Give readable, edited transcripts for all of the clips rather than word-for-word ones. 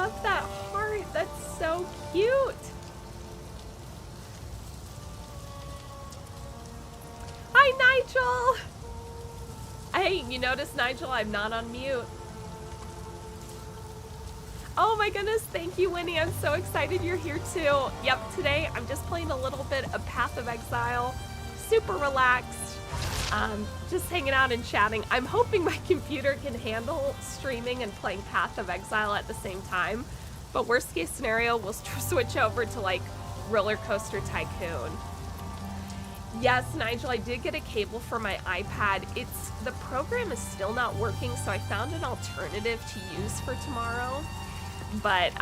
love that heart. That's so cute. Hi, Nigel. Hey, you notice, Nigel, I'm not on mute. Oh my goodness, thank you, Winnie. I'm so excited you're here too. Yep, today I'm just playing a little bit of Path of Exile. Super relaxed. Just hanging out and chatting. I'm hoping my computer can handle streaming and playing Path of Exile at the same time. But worst case scenario, we'll switch over to like Roller Coaster Tycoon. Yes, Nigel, I did get a cable for my iPad. The program is still not working, so I found an alternative to use for tomorrow. But,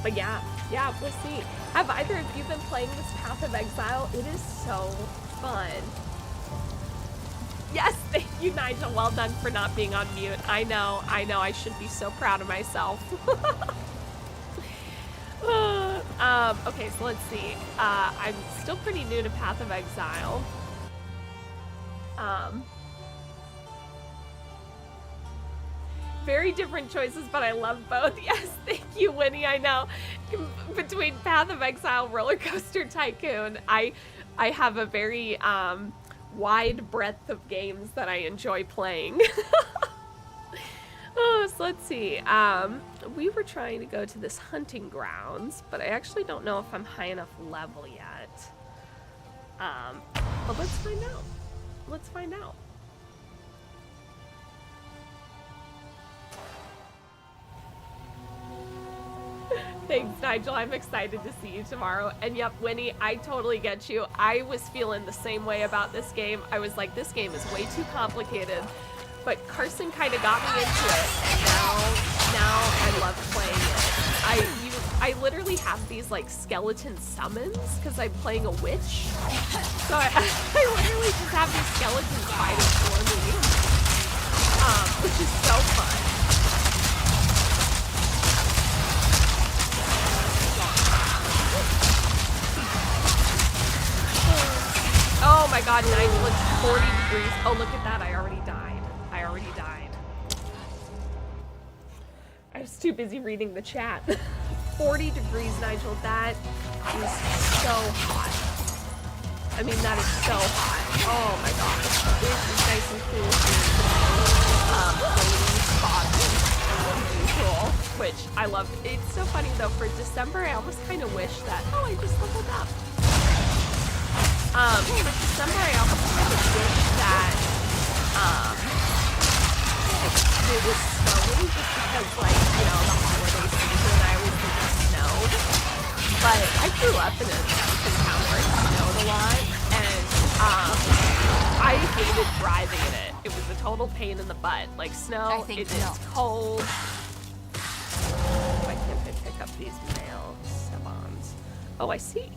but yeah, we'll see. Have either of you been playing this Path of Exile? It is so fun. Yes, thank you, Nigel. Well done for not being on mute. I know, I should be so proud of myself. Okay, so let's see. I'm still pretty new to Path of Exile. Very different choices, but I love both. Yes, thank you, Winnie. I know. Between Path of Exile, Roller Coaster Tycoon, I have a very wide breadth of games that I enjoy playing. Oh, so let's see. We were trying to go to this hunting grounds, but I actually don't know if I'm high enough level yet. But let's find out. Let's find out. Thanks, Nigel. I'm excited to see you tomorrow. And yep, Winnie, I totally get you. I was feeling the same way about this game. I was like, this game is way too complicated. But Carson kind of got me into it, and now I love playing it. I literally have these like skeleton summons because I'm playing a witch. So I literally just have these skeletons fighting for me, which is so fun. Oh my god, Nigel, it's 40 degrees. Oh, look at that, I already died. I was too busy reading the chat. 40 degrees, Nigel, that is so hot. I mean, that is so hot. Oh my god. It is nice and cool here. Usual, which I love. It's so funny though, for December, I almost kind of wish that, oh, I just leveled up. For December, I almost kind of wish that, it was snowing just because, like, you know, the holiday season, I always think it snowed. But I grew up in a town where it snowed a lot, and I hated driving in it. It was a total pain in the butt. Like, snow, it's cold. Why can't I pick up these mail sabons? Oh, I see.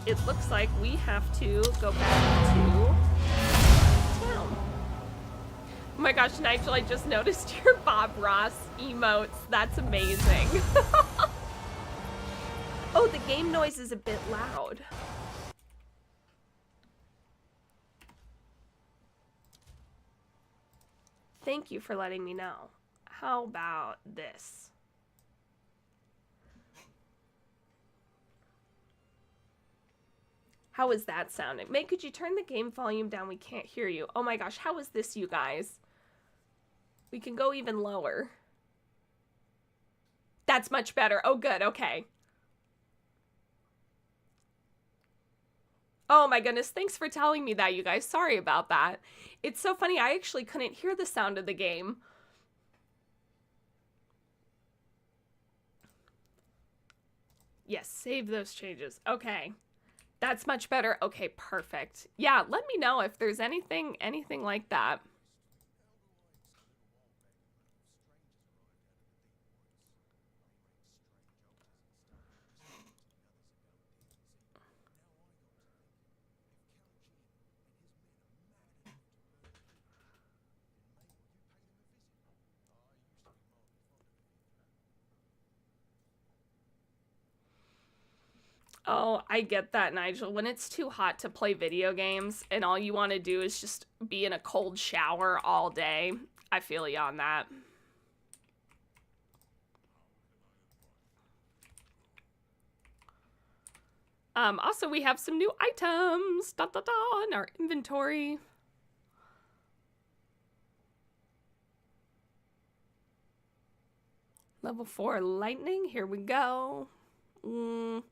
It looks like we have to go back to town. Oh my gosh, Nigel, I just noticed your Bob Ross emotes. That's amazing. Oh, the game noise is a bit loud. Thank you for letting me know. How about this? How is that sounding? May, could you turn the game volume down? We can't hear you. Oh my gosh, how is this, you guys? We can go even lower. That's much better. Oh, good. Okay. Oh my goodness. Thanks for telling me that, you guys. Sorry about that. It's so funny. I actually couldn't hear the sound of the game. Yes, save those changes. Okay. That's much better. Okay, perfect. Yeah, let me know if there's anything like that. Oh, I get that, Nigel. When it's too hot to play video games and all you want to do is just be in a cold shower all day, I feel you on that. Also, we have some new items in our inventory. Level 4 lightning. Here we go. None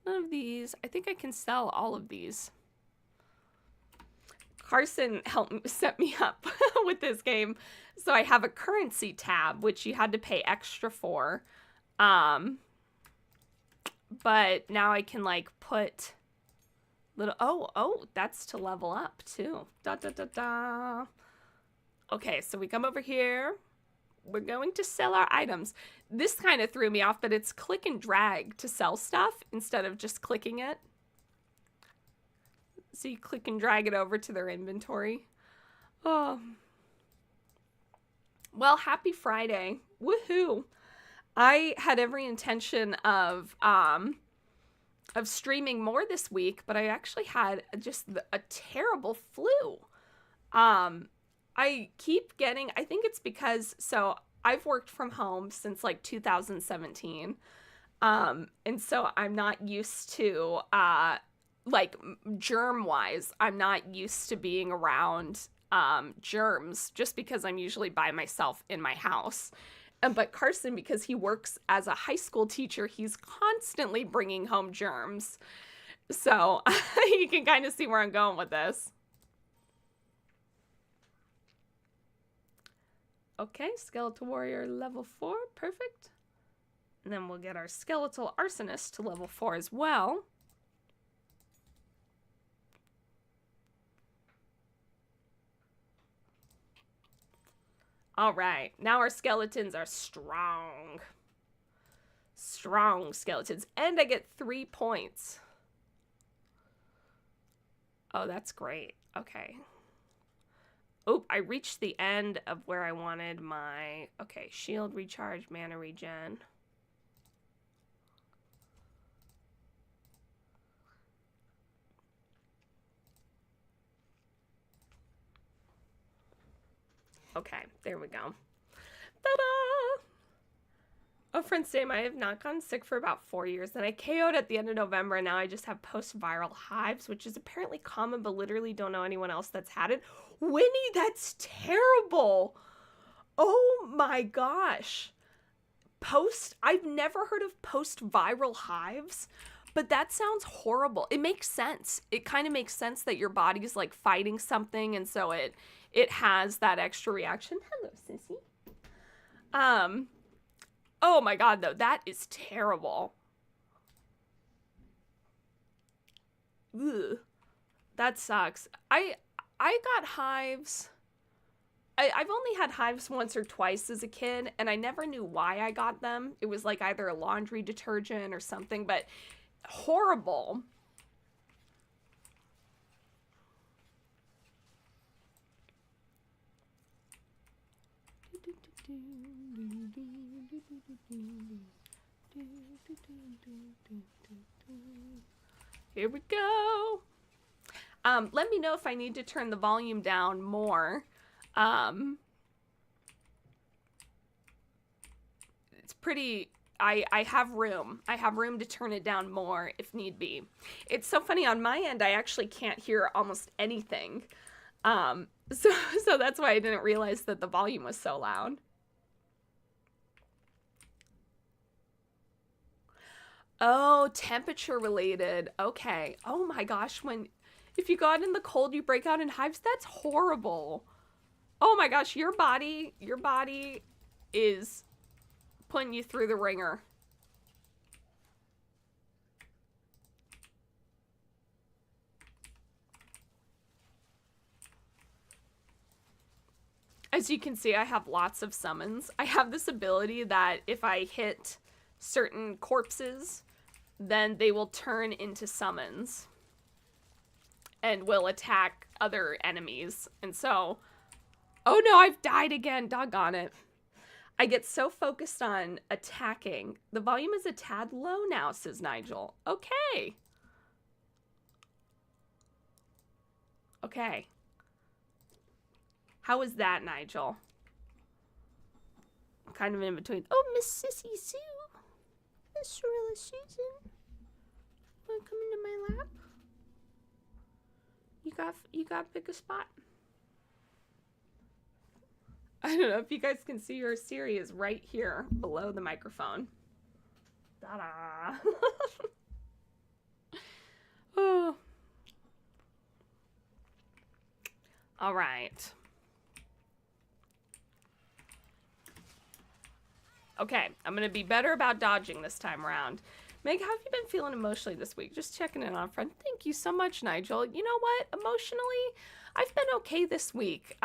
of these. I think I can sell all of these. Carson helped set me up with this game. So I have a currency tab, which you had to pay extra for. But now I can like put little, oh, that's to level up too. Okay, so we come over here. We're going to sell our items. This kind of threw me off, but it's click and drag to sell stuff instead of just clicking it. So you click and drag it over to their inventory. Oh. Well, happy Friday. Woohoo. I had every intention of streaming more this week, but I actually had just a terrible flu. I keep getting, I think it's because, so I've worked from home since like 2017. And so I'm not used to, like germ-wise, I'm not used to being around germs just because I'm usually by myself in my house. But Carson, because he works as a high school teacher, he's constantly bringing home germs. So you can kind of see where I'm going with this. Okay, Skeletal Warrior level 4, perfect. And then we'll get our Skeletal Arsonist to level 4 as well. All right, now our skeletons are strong. Strong skeletons. And I get 3 points. Oh, that's great. Okay. Oh, I reached the end of where I wanted my... Okay, shield recharge, mana regen. Okay, there we go. Ta-da! Oh, friend Sam, I have not gotten sick for about 4 years. Then I KO'd at the end of November, and now I just have post-viral hives, which is apparently common, but literally don't know anyone else that's had it. Winnie, that's terrible! Oh my gosh. I've never heard of post-viral hives, but that sounds horrible. It makes sense. It kind of makes sense that your body's like fighting something, and so it has that extra reaction. Hello, sissy. Oh my god, though, that is terrible. Ugh. That sucks. I got hives. I've only had hives once or twice as a kid, and I never knew why I got them. It was like either a laundry detergent or something, but horrible. Here we go. Let me know if I need to turn the volume down more. It's pretty, I have room. I have room to turn it down more if need be. It's so funny, on my end, I actually can't hear almost anything. So that's why I didn't realize that the volume was so loud. Oh, temperature related. Okay. Oh my gosh, if you got in the cold, you break out in hives, that's horrible. Oh my gosh, your body is putting you through the ringer. As you can see, I have lots of summons. I have this ability that if I hit certain corpses, then they will turn into summons and will attack other enemies. And so, oh no, I've died again, doggone it. I get so focused on attacking. The volume is a tad low now, says Nigel. Okay. Okay. How is that, Nigel? I'm kind of in between. Oh, Miss Sissy Sue. Miss Cirilla Susan. Want to come into my lap? You got pick a spot. I don't know if you guys can see her. Siri is right here below the microphone. Ta-da! Oh. All right. Okay, I'm going to be better about dodging this time around. Meg, how have you been feeling emotionally this week? Just checking in on a friend. Thank you so much, Nigel. You know what? Emotionally, I've been okay this week.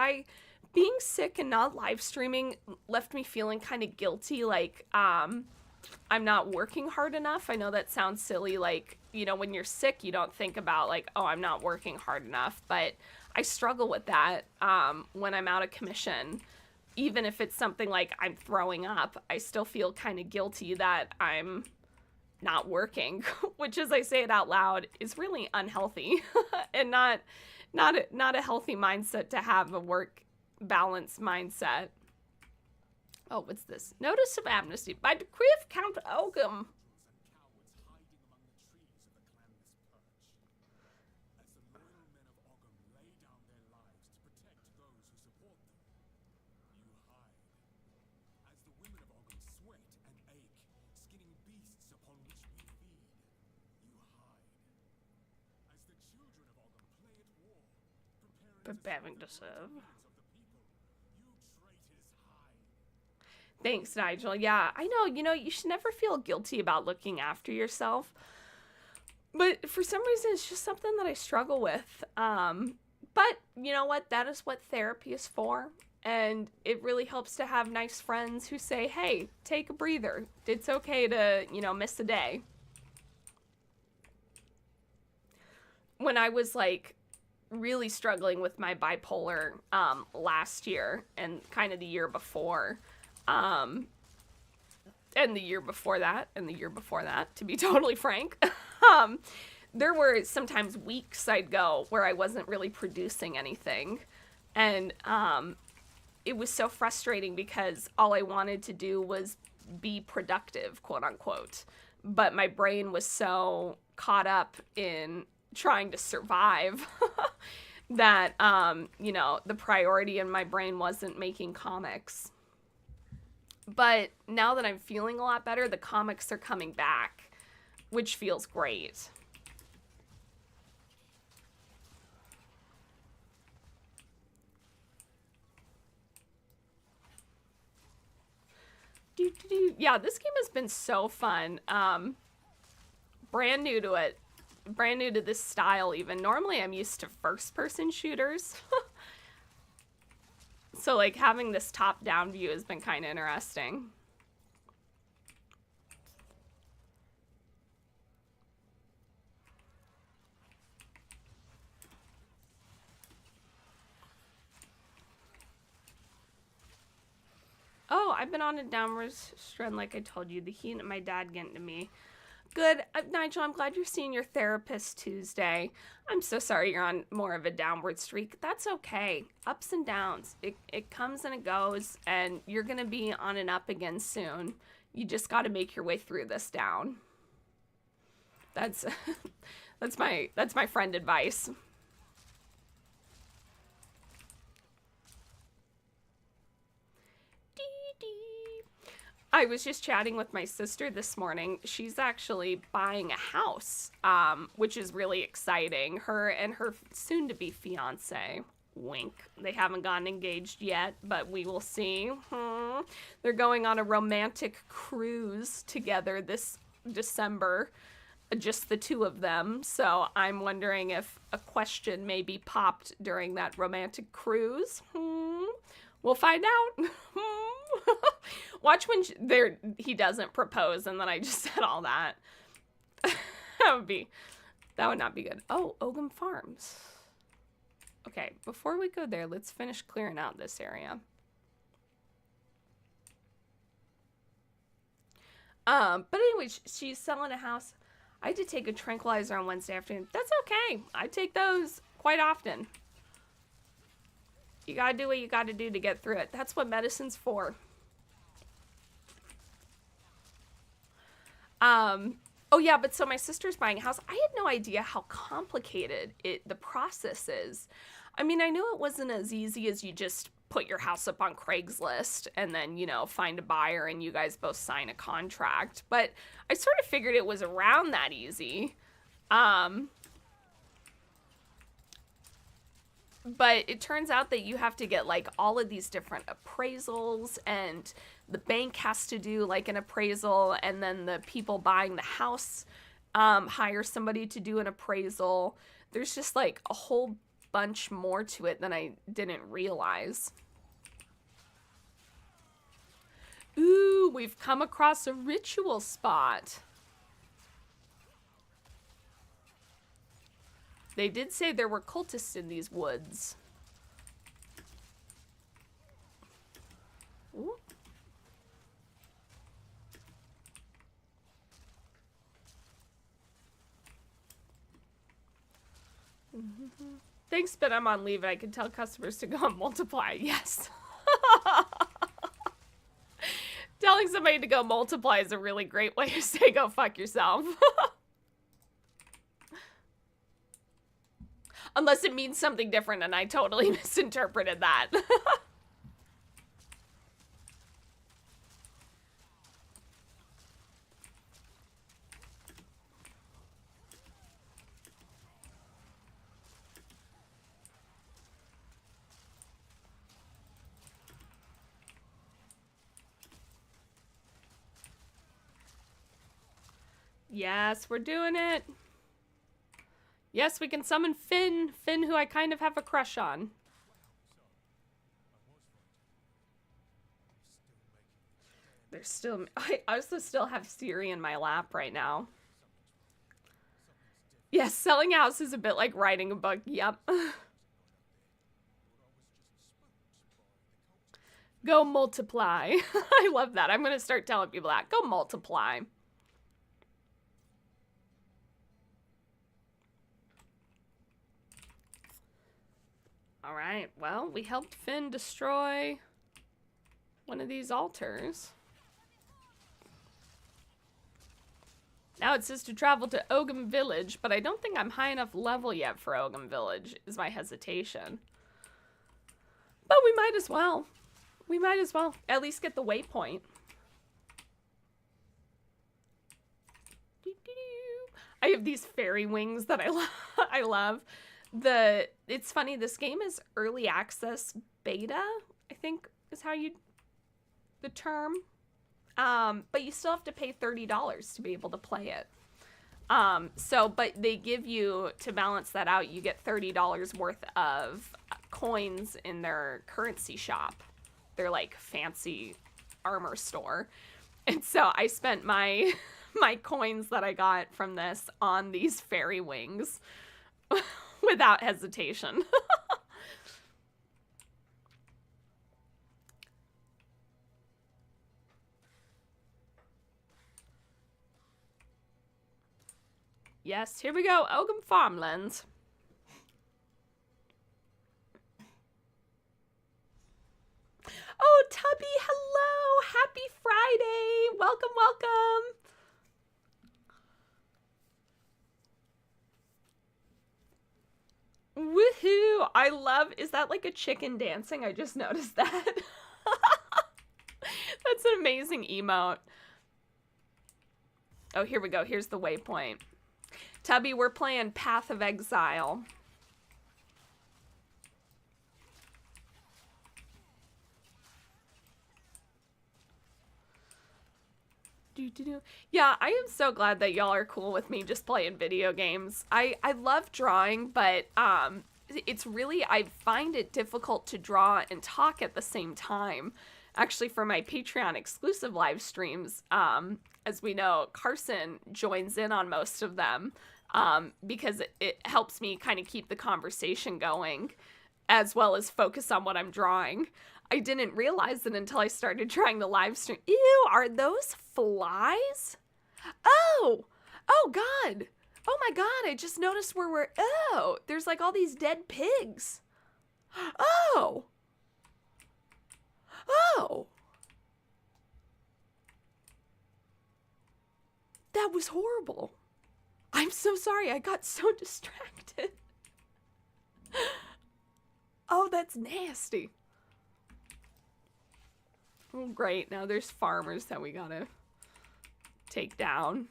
Being sick and not live streaming left me feeling kind of guilty, like I'm not working hard enough. I know that sounds silly, like, you know, when you're sick, you don't think about like, oh, I'm not working hard enough, but I struggle with that when I'm out of commission. Even if it's something like I'm throwing up, I still feel kind of guilty that I'm not working, which, as I say it out loud, is really unhealthy and not a healthy mindset to have, a work balance mindset. Oh, what's this? Notice of amnesty by decree of Count Ogham. Preparing to serve. Thanks, Nigel. Yeah, I know, you know, you should never feel guilty about looking after yourself. But for some reason, it's just something that I struggle with. But you know what? That is what therapy is for. And it really helps to have nice friends who say, hey, take a breather. It's okay to, you know, miss a day. When I was like really struggling with my bipolar last year and kind of the year before, and the year before that, and the year before that, to be totally frank, there were sometimes weeks I'd go where I wasn't really producing anything. And it was so frustrating because all I wanted to do was be productive, quote unquote. But my brain was so caught up in trying to survive that, you know, the priority in my brain wasn't making comics. But now that I'm feeling a lot better, the comics are coming back, which feels great. Yeah, this game has been so fun. Brand new to it. Brand new to this style even. Normally I'm used to first-person shooters. So, like, having this top-down view has been kind of interesting. Oh, I've been on a downward trend, like I told you. The heat and my dad getting to me. Good. Nigel, I'm glad you're seeing your therapist Tuesday. I'm so sorry you're on more of a downward streak. That's okay. Ups and downs. It comes and it goes, and you're going to be on an up again soon. You just got to make your way through this down. That's my friend advice. I was just chatting with my sister this morning. She's actually buying a house, which is really exciting. Her and her soon-to-be fiance, wink. They haven't gotten engaged yet, but we will see. They're going on a romantic cruise together this December, just the two of them. So I'm wondering if a question may be popped during that romantic cruise. We'll find out. Watch when he doesn't propose and then I just said all that. That would not be good. Oh, Ogham Farms. Okay, before we go there, let's finish clearing out this area. But anyway, she's selling a house. I had to take a tranquilizer on Wednesday afternoon. That's okay. I take those quite often. You gotta do what you gotta do to get through it. That's what medicine's for. Oh yeah, but so my sister's buying a house. I had no idea how complicated the process is. I mean, I knew it wasn't as easy as you just put your house up on Craigslist and then, you know, find a buyer and you guys both sign a contract. But I sort of figured it was around that easy. But it turns out that you have to get like all of these different appraisals, and the bank has to do like an appraisal, and then the people buying the house hire somebody to do an appraisal. There's just like a whole bunch more to it than I didn't realize. Ooh, we've come across a ritual spot. They did say there were cultists in these woods. Ooh. Thanks, but I'm on leave and I can tell customers to go and multiply. Yes. Telling somebody to go multiply is a really great way to say go fuck yourself. Unless it means something different and I totally misinterpreted that. Yes, we're doing it. Yes, we can summon Finn. Finn, who I kind of have a crush on. There's still... I also still have Siri in my lap right now. Yes, selling a house is a bit like writing a book. Yep. Go multiply. I love that. I'm going to start telling people that. Go multiply. All right, well, we helped Finn destroy one of these altars. Now it says to travel to Ogham Village, but I don't think I'm high enough level yet for Ogham Village, is my hesitation. But we might as well. We might as well at least get the waypoint. I have these fairy wings that I love. It's funny, this game is early access beta, I think is how the term. But you still have to pay $30 to be able to play it. But they give you, to balance that out, you get $30 worth of coins in their currency shop. Their like fancy armor store. And so I spent my coins that I got from this on these fairy wings. Without hesitation. Yes, here we go. Ogham Farmlands. Oh, Tubby, hello. Happy Friday. Welcome, welcome. Woohoo! I love, is that like a chicken dancing? I just noticed that. That's an amazing emote. Oh, here we go. Here's the waypoint. Tubby, we're playing Path of Exile. Yeah, I am so glad that y'all are cool with me just playing video games. I love drawing, but it's really, I find it difficult to draw and talk at the same time. Actually, for my Patreon exclusive live streams, as we know, Carson joins in on most of them because it helps me kind of keep the conversation going as well as focus on what I'm drawing. I didn't realize it until I started trying to live stream. Ew, are those flies? Oh, oh God. Oh my God, I just noticed where we're, oh, there's like all these dead pigs. Oh. Oh. That was horrible. I'm so sorry, I got so distracted. Oh, that's nasty. Oh, great, now there's farmers that we gotta take down.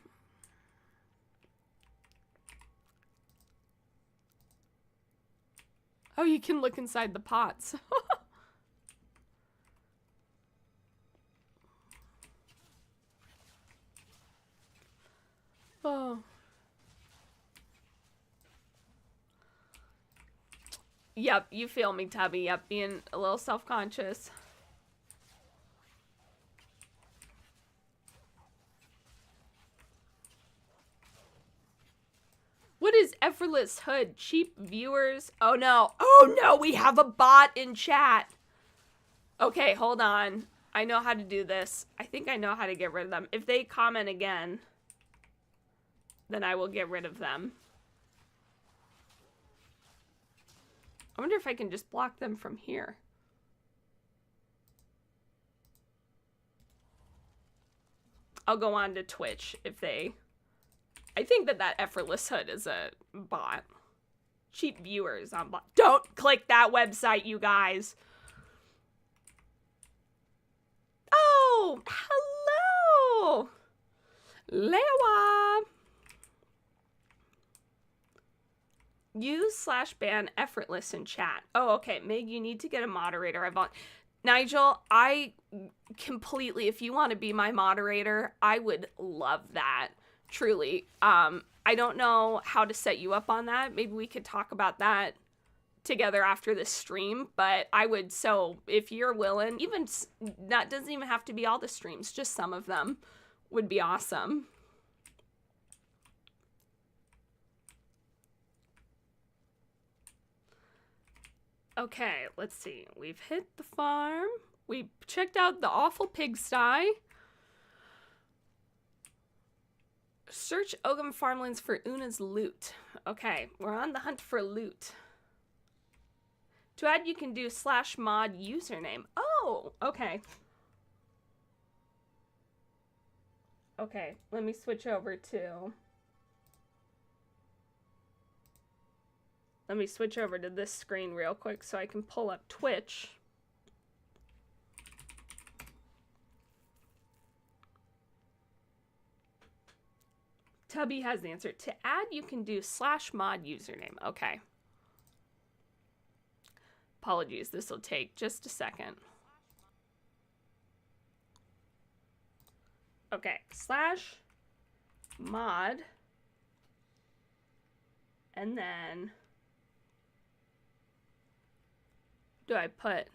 Oh, you can look inside the pots. Oh. Yep, you feel me, Tubby. Yep, being a little self-conscious. What is effortless hood? Cheap viewers? Oh no. Oh no, we have a bot in chat. Okay, hold on. I know how to do this. I think I know how to get rid of them. If they comment again, then I will get rid of them. I wonder if I can just block them from here. I'll go on to Twitch if they... I think that effortless hood is a bot. Cheap viewers on bot. Don't click that website, you guys. Oh, hello. Lewa. Use/ban effortless in chat. Oh, okay. Meg, you need to get a moderator. Nigel, I completely, if you want to be my moderator, I would love that. Truly. I don't know how to set you up on that. Maybe we could talk about that together after this stream, but I would, so if you're willing, even that doesn't even have to be all the streams, just some of them would be awesome. Okay, let's see. We've hit the farm. We checked out the awful pigsty. Search Ogham farmlands for Una's loot. Okay, we're on the hunt for loot. To add, you can do /mod username. Oh, okay. Okay, let me switch over to... Let me switch over to this screen real quick so I can pull up Twitch. Tubby has the answer. To add, you can do /mod username. Okay. Apologies, this will take just a second. Okay, /mod. And then... do I put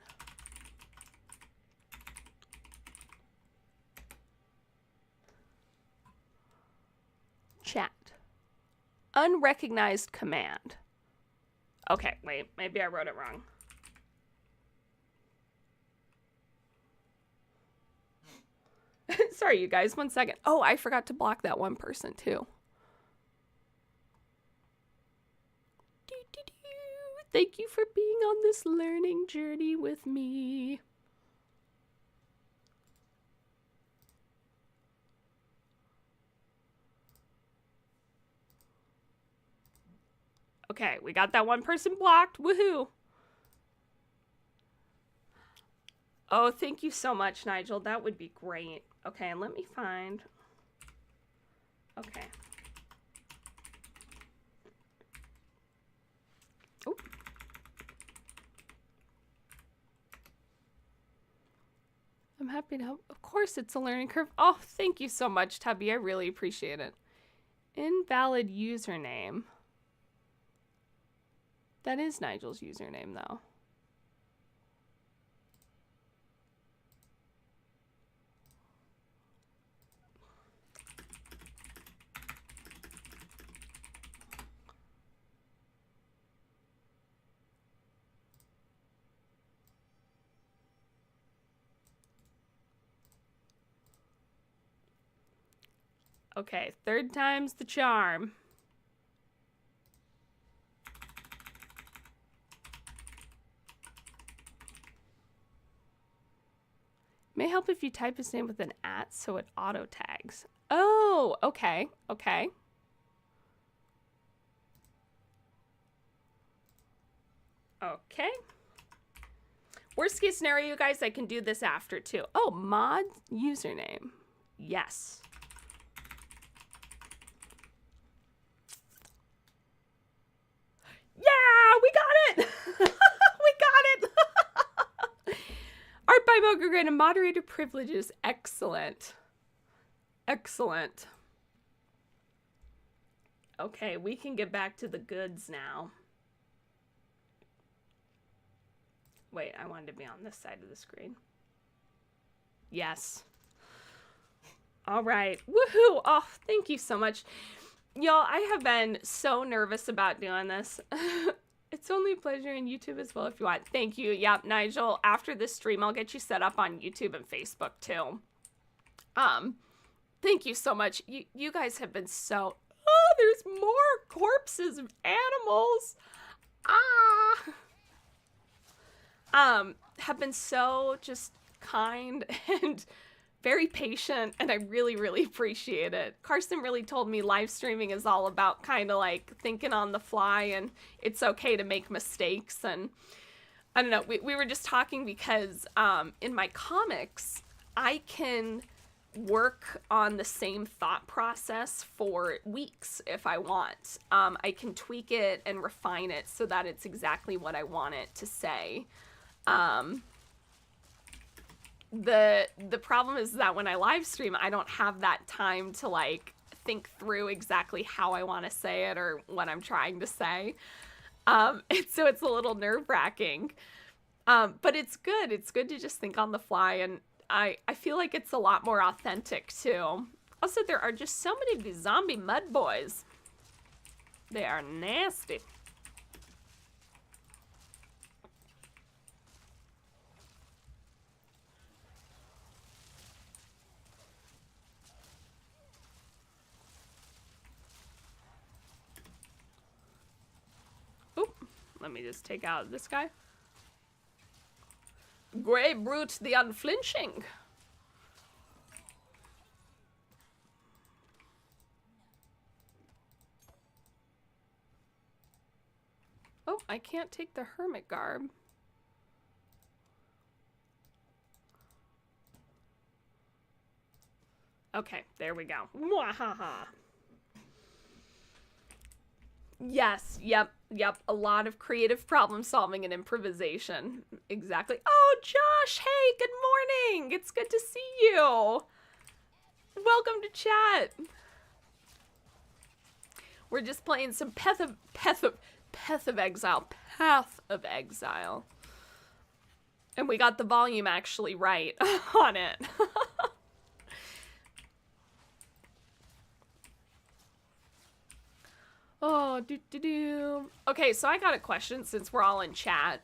chat? Unrecognized command. Okay, wait, maybe I wrote it wrong. Sorry, you guys, 1 second. Oh, I forgot to block that one person too. Thank you for being on this learning journey with me. Okay, we got that one person blocked. Woohoo! Oh, thank you so much, Nigel. That would be great. Okay, and let me find... Okay. Oh. I'm happy to help. Of course, it's a learning curve. Oh, thank you so much, Tubby. I really appreciate it. Invalid username. That is Nigel's username, though. Okay, third time's the charm. May help if you type his name with an @ so it auto tags. Oh, okay, okay. Okay. Worst case scenario, you guys, I can do this after too. Oh, mod username. Yes. Yeah, we got it. We got it. ArtbyMoga granted moderator privileges. Excellent. Excellent. Okay, we can get back to the goods now. Wait, I wanted to be on this side of the screen. Yes. All right. Woohoo! Oh, thank you so much. Y'all, I have been so nervous about doing this. It's only a pleasure in YouTube as well if you want. Thank you. Yep, Nigel, after this stream, I'll get you set up on YouTube and Facebook too. Thank you so much. You guys have been so... Oh, there's more corpses of animals. Have been so just kind and very patient, and I really, really appreciate it. Carson really told me live streaming is all about kind of like thinking on the fly, and it's okay to make mistakes. And I don't know, we were just talking because in my comics, I can work on the same thought process for weeks if I want. I can tweak it and refine it so that it's exactly what I want it to say. The problem is that when I live stream, I don't have that time to like think through exactly how I want to say it or what I'm trying to say. So it's a little nerve-wracking. But it's good. It's good to just think on the fly, and I feel like it's a lot more authentic too. Also, there are just so many of these zombie mud boys. They are nasty. Let me just take out this guy. Grey Brute the Unflinching. Oh, I can't take the hermit garb. Okay, there we go. Mwahaha. Yes, yep. A lot of creative problem solving and improvisation. Exactly. Oh, Josh, hey, good morning. It's good to see you. Welcome to chat. We're just playing some Path of Exile. And we got the volume actually right on it. Oh, Okay, so I got a question since we're all in chat,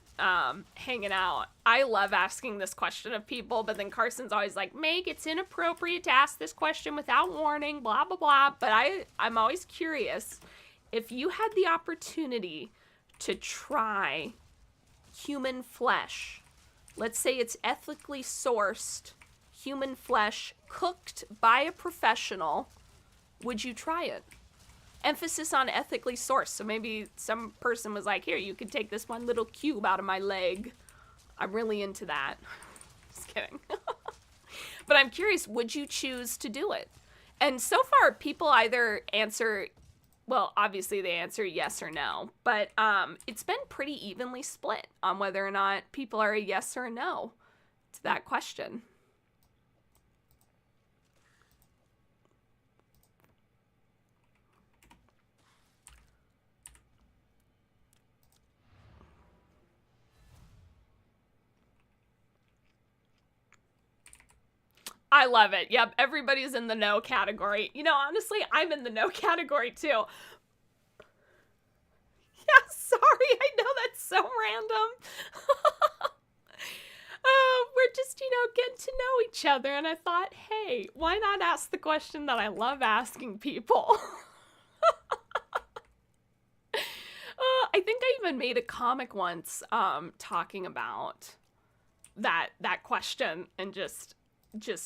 hanging out. I love asking this question of people, but then Carson's always like, Meg, it's inappropriate to ask this question without warning, blah, blah, blah. But I'm always curious, if you had the opportunity to try human flesh, let's say it's ethically sourced human flesh cooked by a professional, would you try it? Emphasis on ethically sourced. So maybe some person was like, here, you can take this one little cube out of my leg. I'm really into that. Just kidding. But I'm curious, would you choose to do it? And so far, people either answer, well, obviously they answer yes or no. But it's been pretty evenly split on whether or not people are a yes or a no to that question. I love it. Yep, everybody's in the no category. You know, honestly, I'm in the no category too. Yeah, sorry, I know that's so random. we're just, you know, getting to know each other. And I thought, hey, why not ask the question that I love asking people? I think I even made a comic once talking about that question and just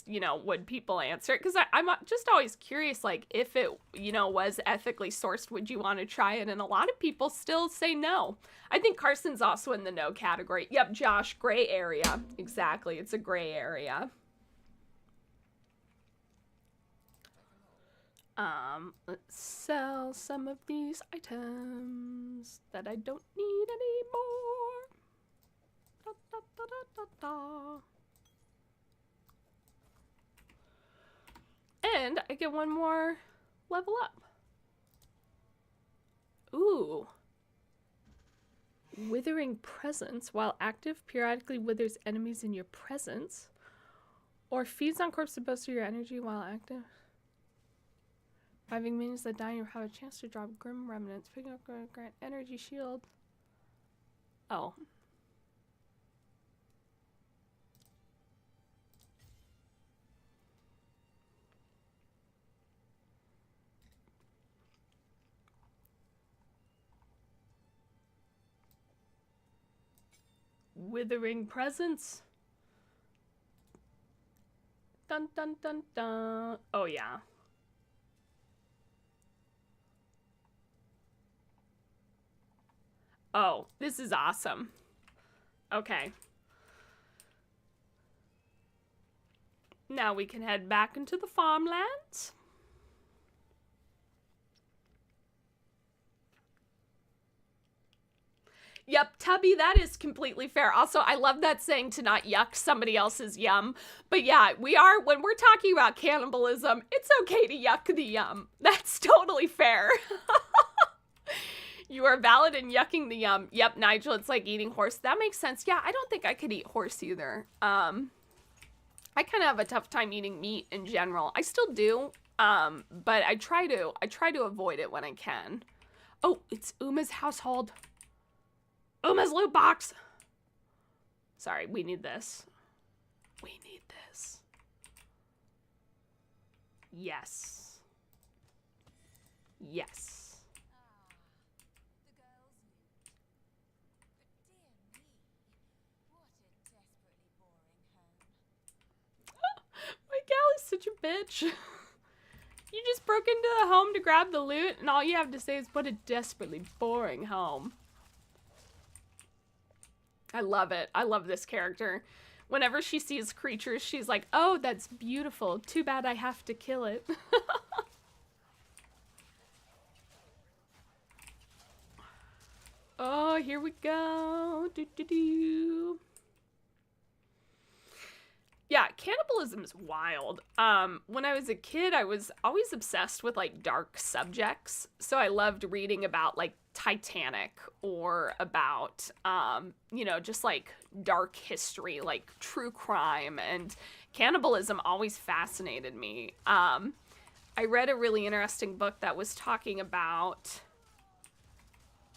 you know, would people answer it? Because I'm just always curious, like, if it, you know, was ethically sourced, would you want to try it? And a lot of people still say no. I think Carson's also in the no category. Yep, Josh, gray area. Exactly, it's a gray area. Let's sell some of these items that I don't need anymore. Da, da, da, da, da, da. And I get one more level up. Ooh. Withering Presence. While active, periodically withers enemies in your presence. Or feeds on corpses to boost your energy while active. Reviving minions that die, you have a chance to drop Grim Remnants. Picking up Grant Energy Shield. Oh. Withering Presence. Dun dun dun dun. Oh yeah. Oh, this is awesome. Okay. Now we can head back into the farmlands. Yep, Tubby, that is completely fair. Also, I love that saying to not yuck somebody else's yum. But yeah, when we're talking about cannibalism, it's okay to yuck the yum. That's totally fair. You are valid in yucking the yum. Yep, Nigel, it's like eating horse. That makes sense. Yeah, I don't think I could eat horse either. I kind of have a tough time eating meat in general. I still do, but I try to avoid it when I can. Oh, it's Uma's household. Uma's loot box. Sorry, we need this. We need this. Yes. Yes. My gal is such a bitch. You just broke into the home to grab the loot, and all you have to say is, what a desperately boring home. I love it. I love this character. Whenever she sees creatures, she's like, oh, that's beautiful. Too bad I have to kill it. Oh, here we go. Do, do, do. Yeah, cannibalism is wild. When I was a kid, I was always obsessed with like dark subjects. So I loved reading about like Titanic or about, you know, just like dark history, like true crime, and cannibalism always fascinated me. I read a really interesting book that was talking about,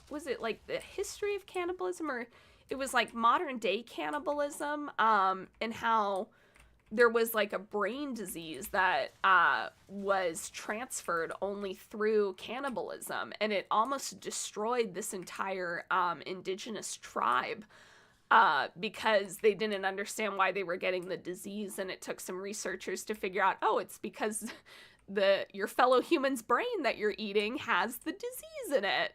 was it like the history of cannibalism, or it was like modern day cannibalism, and how there was like a brain disease that was transferred only through cannibalism, and it almost destroyed this entire indigenous tribe because they didn't understand why they were getting the disease, and it took some researchers to figure out, oh, it's because your fellow human's brain that you're eating has the disease in it.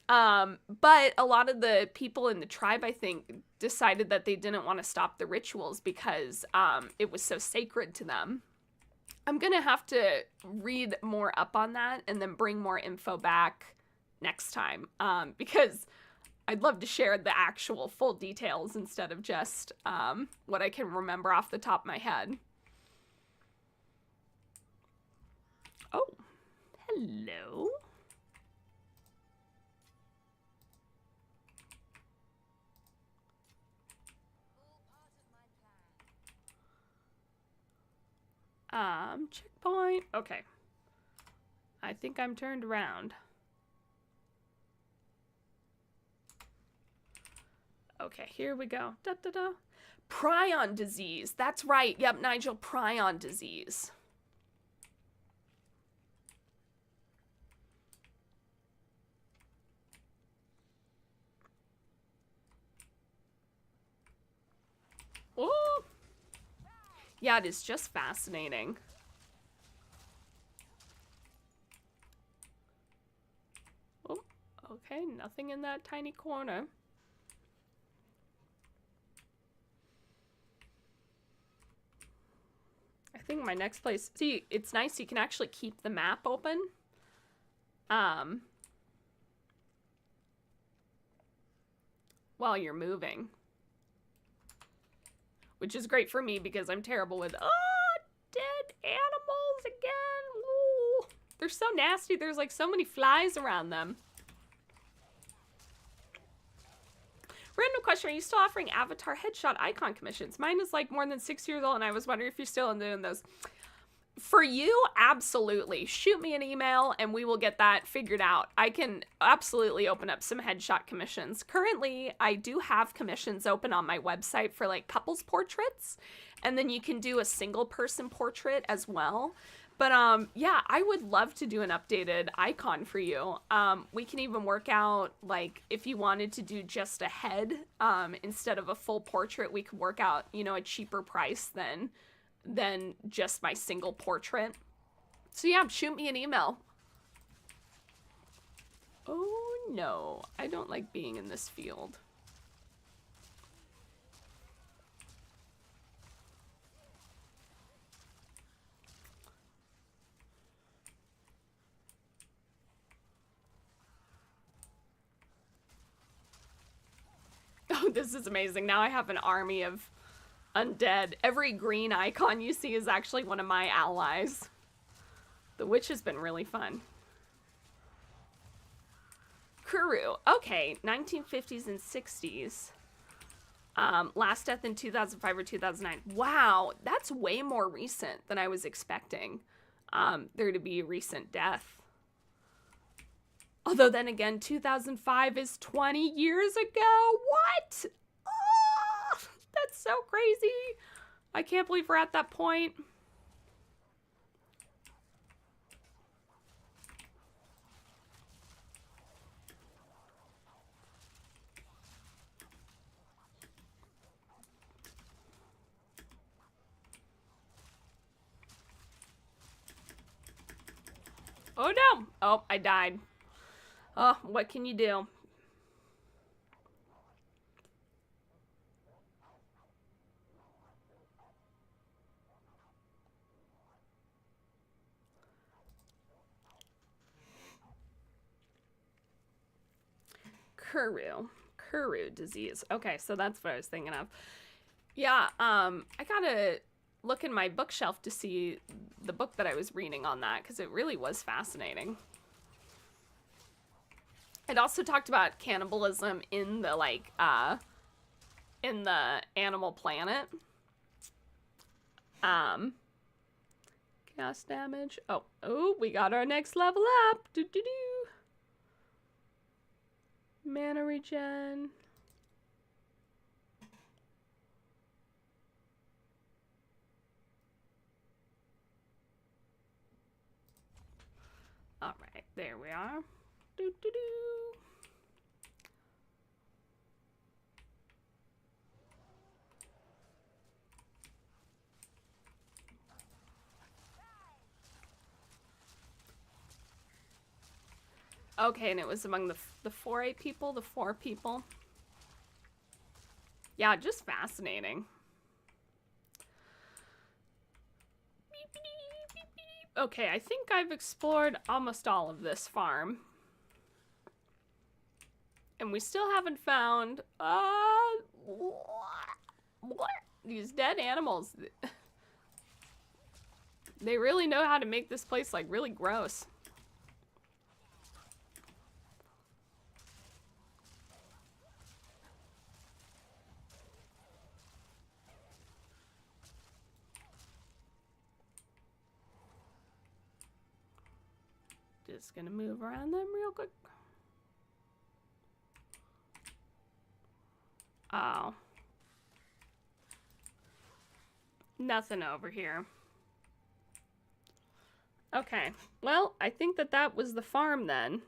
But a lot of the people in the tribe, I think, decided that they didn't want to stop the rituals because it was so sacred to them. I'm gonna have to read more up on that and then bring more info back next time, because I'd love to share the actual full details instead of just what I can remember off the top of my head. Oh, hello. Checkpoint. Okay. I think I'm turned around. Okay, here we go. Da, da, da. Prion disease. That's right. Yep, Nigel, prion disease. Oh. Yeah, it is just fascinating. Oh, okay, nothing in that tiny corner. I think my next place, see, it's nice you can actually keep the map open. While you're moving. Which is great for me because I'm terrible with, dead animals again. Ooh, they're so nasty. There's like so many flies around them. Random question, are you still offering avatar headshot icon commissions? Mine is like more than 6 years old and I was wondering if you're still doing those. For you, absolutely. Shoot me an email and we will get that figured out. I can absolutely open up some headshot commissions. Currently, I do have commissions open on my website for like couples portraits, and then you can do a single person portrait as well. But yeah, I would love to do an updated icon for you. We can even work out, like, if you wanted to do just a head instead of a full portrait, we could work out, you know, a cheaper price than just my single portrait. So yeah, shoot me an email. Oh no, I don't like being in this field. Oh, this is amazing. Now I have an army of undead. Every green icon you see is actually one of my allies. The witch has been really fun. Kuru. Okay, 1950s and 60s. Last death in 2005 or 2009. Wow, that's way more recent than I was expecting there to be a recent death. Although then again, 2005 is 20 years ago. What? Oh, that's so crazy. I can't believe we're at that point. Oh no. Oh, I died. Oh, what can you do? Kuru disease. Okay, so that's what I was thinking of. Yeah, I gotta look in my bookshelf to see the book that I was reading on that, because it really was fascinating. It also talked about cannibalism in the, like, in the Animal Planet. Chaos damage. Oh, we got our next level up. Mana regen. All right, there we are. Okay, and it was among the 4-8 people, the 4 people. Yeah, just fascinating. Okay, I think I've explored almost all of this farm. And we still haven't found, what? These dead animals. They really know how to make this place, like, really gross. Just gonna move around them real quick. Oh. Nothing over here. Okay, well, I think that that was the farm then.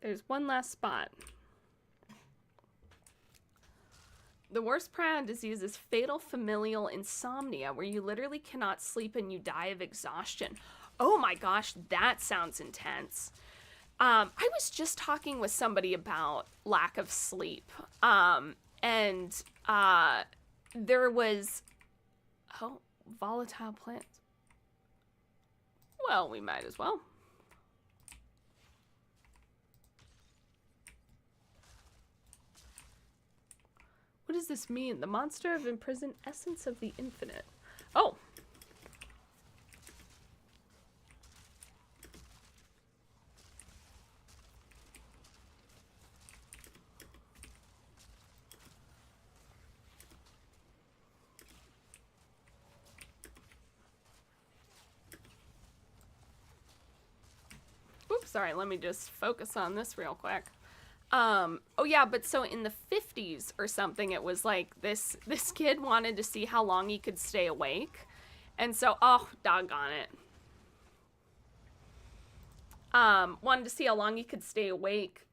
There's one last spot. The worst prion disease is fatal familial insomnia, where you literally cannot sleep and you die of exhaustion. Oh my gosh, that sounds intense. I was just talking with somebody about lack of sleep. And there was, oh, volatile plants. Well, we might as well. What does this mean? The monster of imprisoned essence of the infinite. Oh. Oops, sorry, let me just focus on this real quick. Oh yeah, but so in the 50s or something, it was like this kid wanted to see how long he could stay awake. And so, oh, doggone it. Wanted to see how long he could stay awake.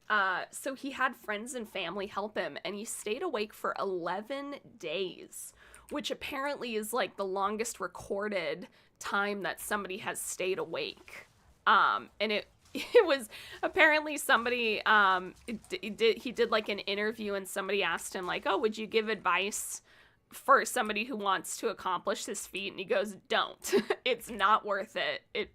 So he had friends and family help him, and he stayed awake for 11 days, which apparently is like the longest recorded time that somebody has stayed awake. And it was apparently somebody, he did like an interview, and somebody asked him like, oh, would you give advice for somebody who wants to accomplish this feat? And he goes, don't. It's not worth it.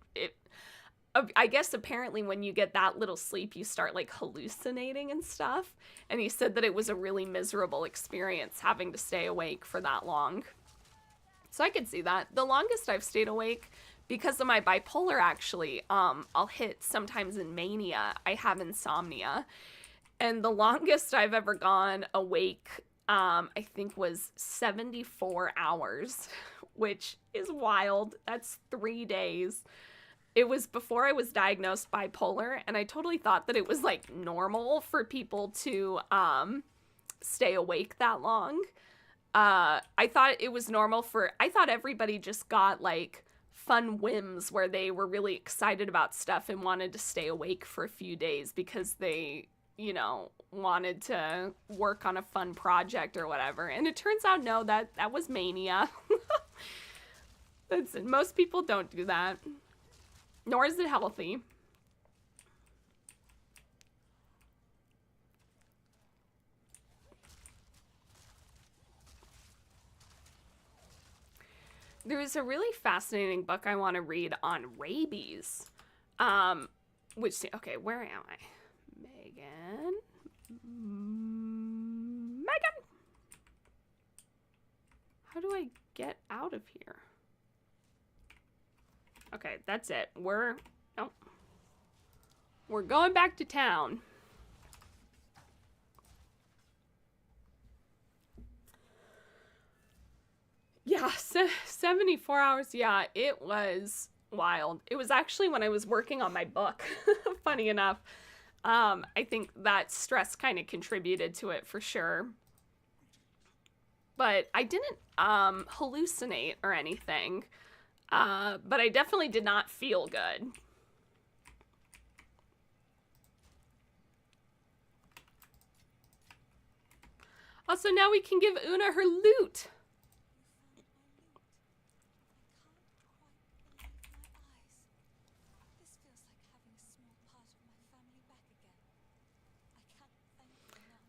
I guess apparently when you get that little sleep, you start like hallucinating and stuff. And he said that it was a really miserable experience having to stay awake for that long. So I could see that. The longest I've stayed awake, because of my bipolar, actually, I'll hit sometimes in mania. I have insomnia. And the longest I've ever gone awake, I think was 74 hours, which is wild. That's 3 days. It was before I was diagnosed bipolar, and I totally thought that it was like normal for people to stay awake that long. I thought it was normal I thought everybody just got like fun whims where they were really excited about stuff and wanted to stay awake for a few days because they, you know, wanted to work on a fun project or whatever. And it turns out, no, that was mania. Most people don't do that. Nor is it healthy. There's a really fascinating book I want to read on rabies. Okay, where am I? Megan. How do I get out of here? Okay, that's it. We're going back to town. Yeah, 74 hours. Yeah, it was wild. It was actually when I was working on my book, funny enough. I think that stress kind of contributed to it for sure. But I didn't hallucinate or anything. But I definitely did not feel good. Also, now we can give Una her loot.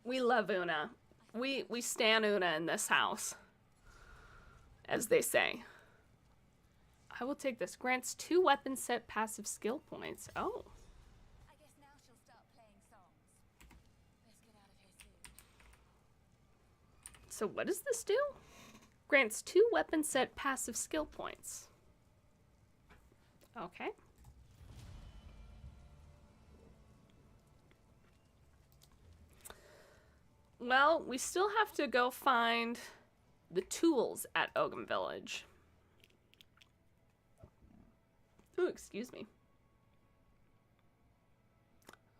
We love Una. We stan Una in this house, as they say. I will take this. Grants 2 weapon set passive skill points. Oh. I guess now she'll start playing songs. Let's get out of here soon. So what does this do? Grants 2 weapon set passive skill points. Okay. Well, we still have to go find the tools at Ogham Village. Oh, excuse me.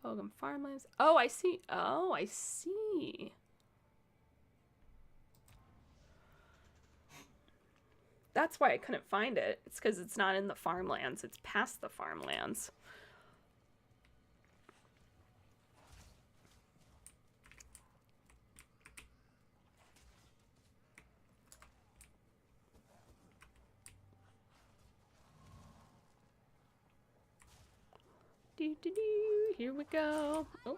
Ogham Farmlands. Oh, I see. Oh, I see. That's why I couldn't find it. It's because it's not in the farmlands. It's past the farmlands. Here we go. Oh.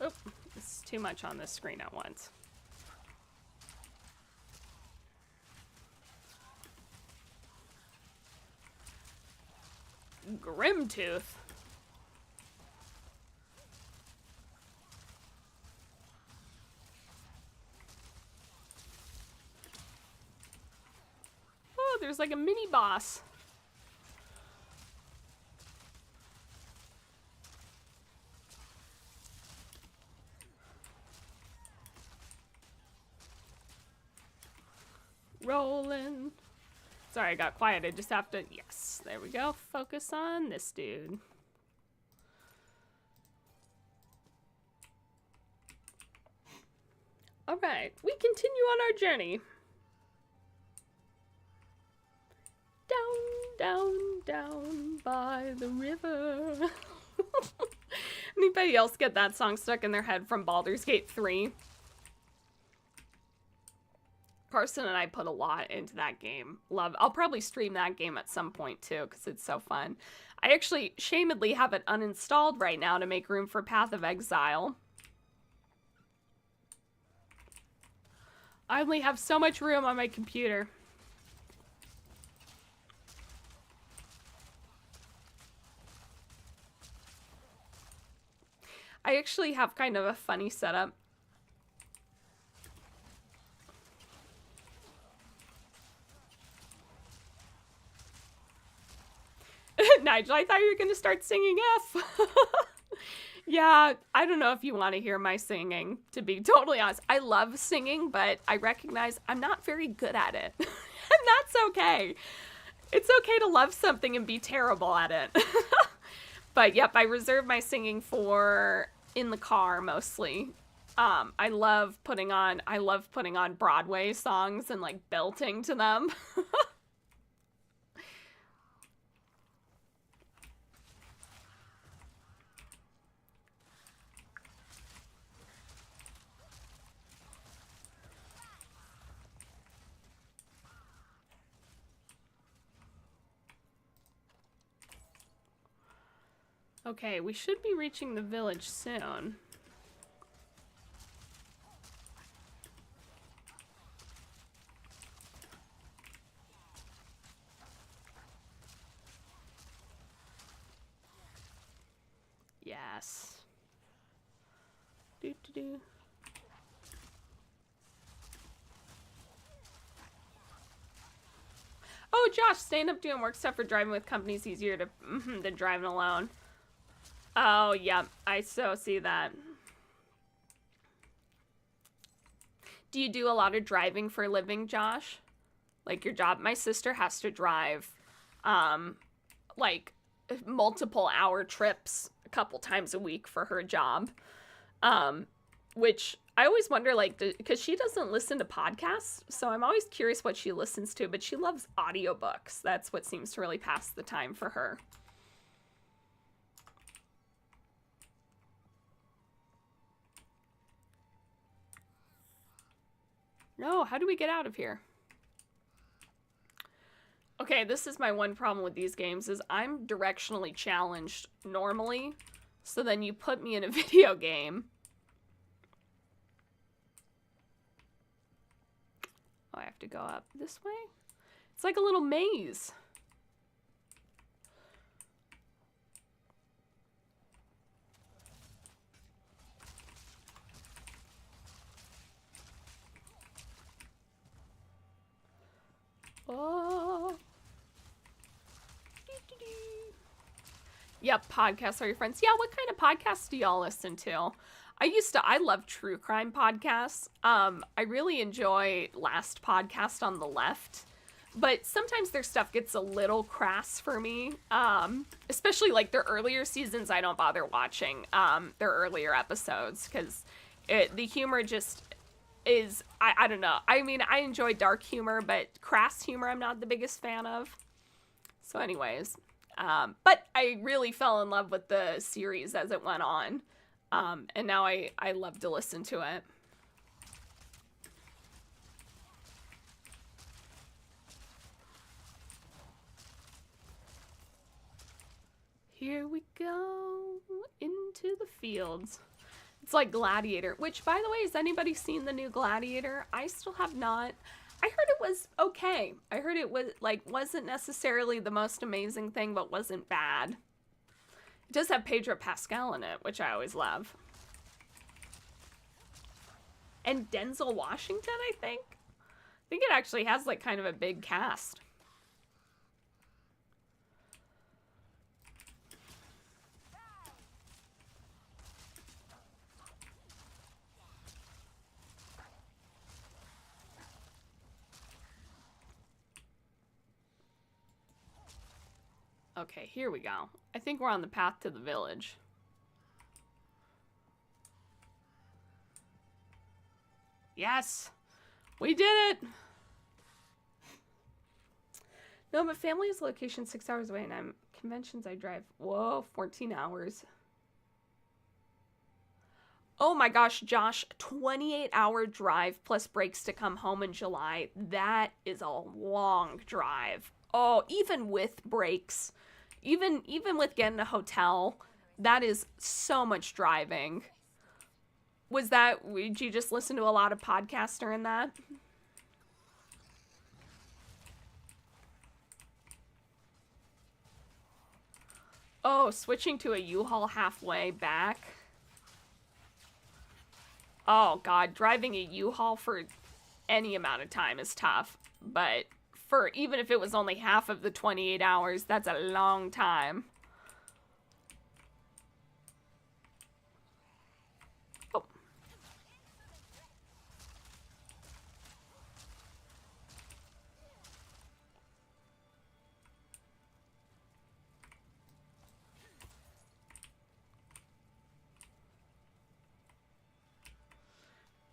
Oh, this is too much on this screen at once. Grimtooth. Oh, there's like a mini boss. Rolling. Sorry, I got quiet. I just have to... Yes, there we go. Focus on this dude. All right, we continue on our journey. Down, down by the river. Anybody else get that song stuck in their head from Baldur's Gate 3? Carson and I put a lot into that game. I'll probably stream that game at some point too, because it's so fun. I actually shamedly have it uninstalled right now to make room for Path of Exile. I only have so much room on my computer. I actually have kind of a funny setup. Nigel, I thought you were going to start singing F. Yeah, I don't know if you want to hear my singing, to be totally honest. I love singing, but I recognize I'm not very good at it. And that's okay. It's okay to love something and be terrible at it. But yep, I reserve my singing for in the car mostly. I love putting on Broadway songs and like belting to them. Okay, we should be reaching the village soon. Yes. Do. Oh, Josh, staying up doing work stuff or driving with companies easier to than driving alone. Oh, yeah, I so see that. Do you do a lot of driving for a living, Josh? Like your job? My sister has to drive, like multiple hour trips a couple times a week for her job. Which I always wonder, like, because she doesn't listen to podcasts, so I'm always curious what she listens to, but she loves audiobooks. That's what seems to really pass the time for her. No, how do we get out of here? Okay, this is my one problem with these games, is I'm directionally challenged normally. So then you put me in a video game. Oh, I have to go up this way? It's like a little maze. Oh. Yep, podcasts are your friends. Yeah, what kind of podcasts do y'all listen to? I love true crime podcasts. I really enjoy Last Podcast on the Left. but sometimes their stuff gets a little crass for me. Especially like their earlier seasons, I don't bother watching their earlier episodes because the humor just is, I don't know. I mean, I enjoy dark humor, but crass humor I'm not the biggest fan of. So anyways, but I really fell in love with the series as it went on. And now I love to listen to it. Here we go into the fields. It's like Gladiator, which, by the way, has anybody seen the new Gladiator? I still have not. I heard it was okay. I heard it was like wasn't necessarily the most amazing thing, but wasn't bad. It does have Pedro Pascal in it, which I always love. And Denzel Washington, I think. I think it actually has like kind of a big cast. Okay, here we go. I think we're on the path to the village. Yes! We did it! No, but family is location 6 hours away, and I'm conventions I drive. Whoa, 14 hours. Oh my gosh, Josh, 28-hour drive plus breaks to come home in July. That is a long drive. Oh, even with breaks, even with getting a hotel, that is so much driving. Did you just listen to a lot of podcasts during that? Oh, switching to a U-Haul halfway back. Oh god, driving a U-Haul for any amount of time is tough, but for even if it was only half of the 28 hours, that's a long time. Oh.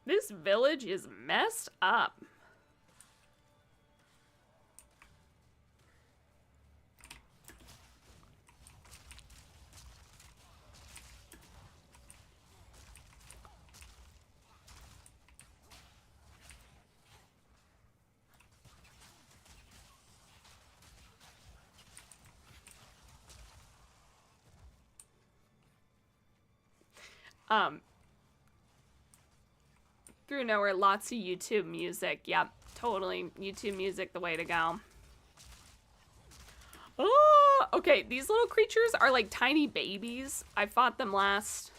This village is messed up. Through nowhere, lots of YouTube music. Yep, totally. YouTube music, the way to go. Oh, okay, these little creatures are like tiny babies. I fought them last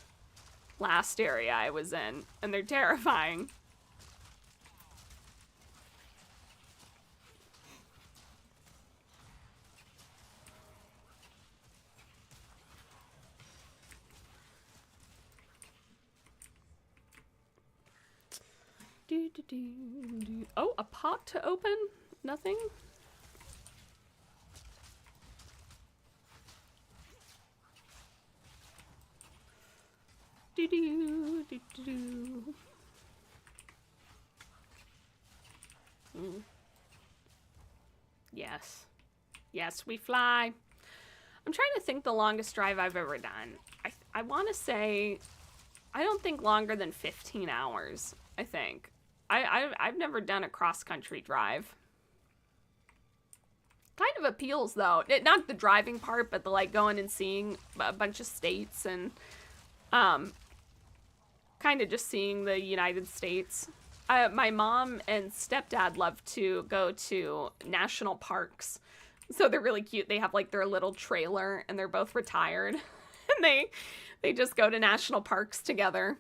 area I was in, and they're terrifying. Oh, a pot to open? Nothing? Yes. Yes, we fly. I'm trying to think the longest drive I've ever done. I want to say, I don't think longer than 15 hours, I think. I've never done a cross-country drive. Kind of appeals, though. Not the driving part, but the, like, going and seeing a bunch of states and, kind of just seeing the United States. My mom and stepdad love to go to national parks. So they're really cute. They have, like, their little trailer, and they're both retired. And they just go to national parks together.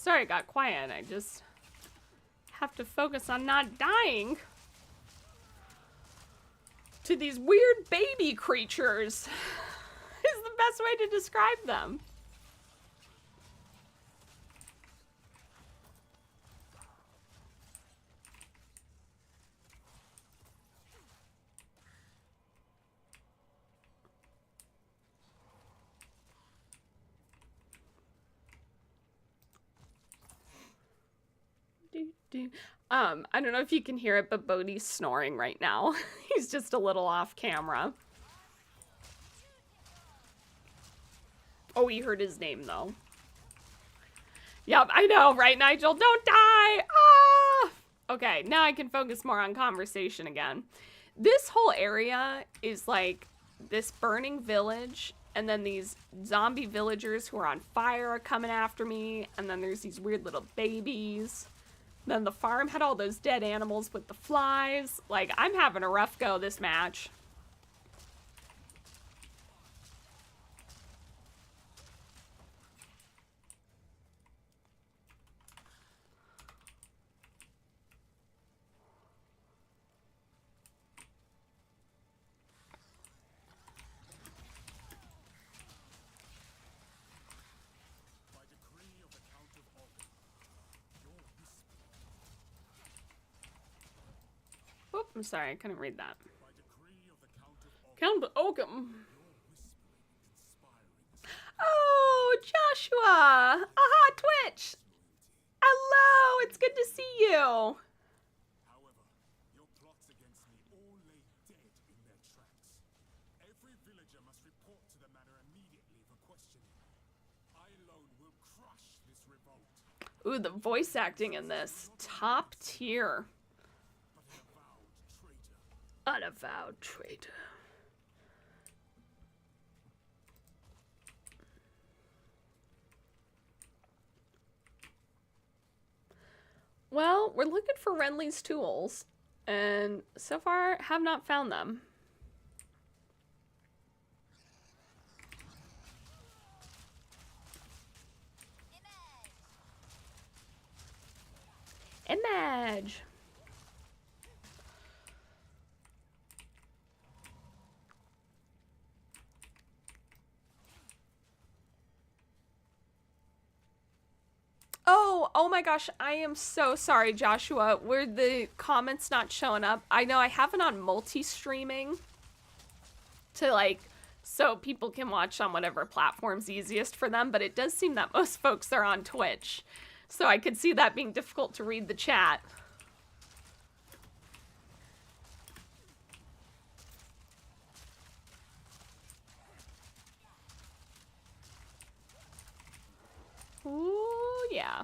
Sorry, it got quiet. I just have to focus on not dying to these weird baby creatures. Is the best way to describe them. I don't know if you can hear it, but Bodhi's snoring right now. He's just a little off camera. Oh, he heard his name, though. Yep, I know, right, Nigel? Don't die! Ah! Okay, now I can focus more on conversation again. This whole area is like this burning village, and then these zombie villagers who are on fire are coming after me, and then there's these weird little babies. Then the farm had all those dead animals with the flies. Like, I'm having a rough go this match. I'm sorry, I couldn't read that. Count Oakham. Oh, Joshua! Aha, Twitch! Hello, it's good to see you. However, your plots against me all lay dead in their tracks. Every villager must report to the manor immediately for questioning. I alone will crush this revolt. Ooh, the voice acting in this. Top tier. Unavowed traitor. Well, we're looking for Renly's tools, and so far have not found them. Image. Oh my gosh, I am so sorry, Joshua. Were the comments not showing up? I know I have it on multi-streaming to like, so people can watch on whatever platform's easiest for them, but it does seem that most folks are on Twitch. So I could see that being difficult to read the chat. Ooh, yeah.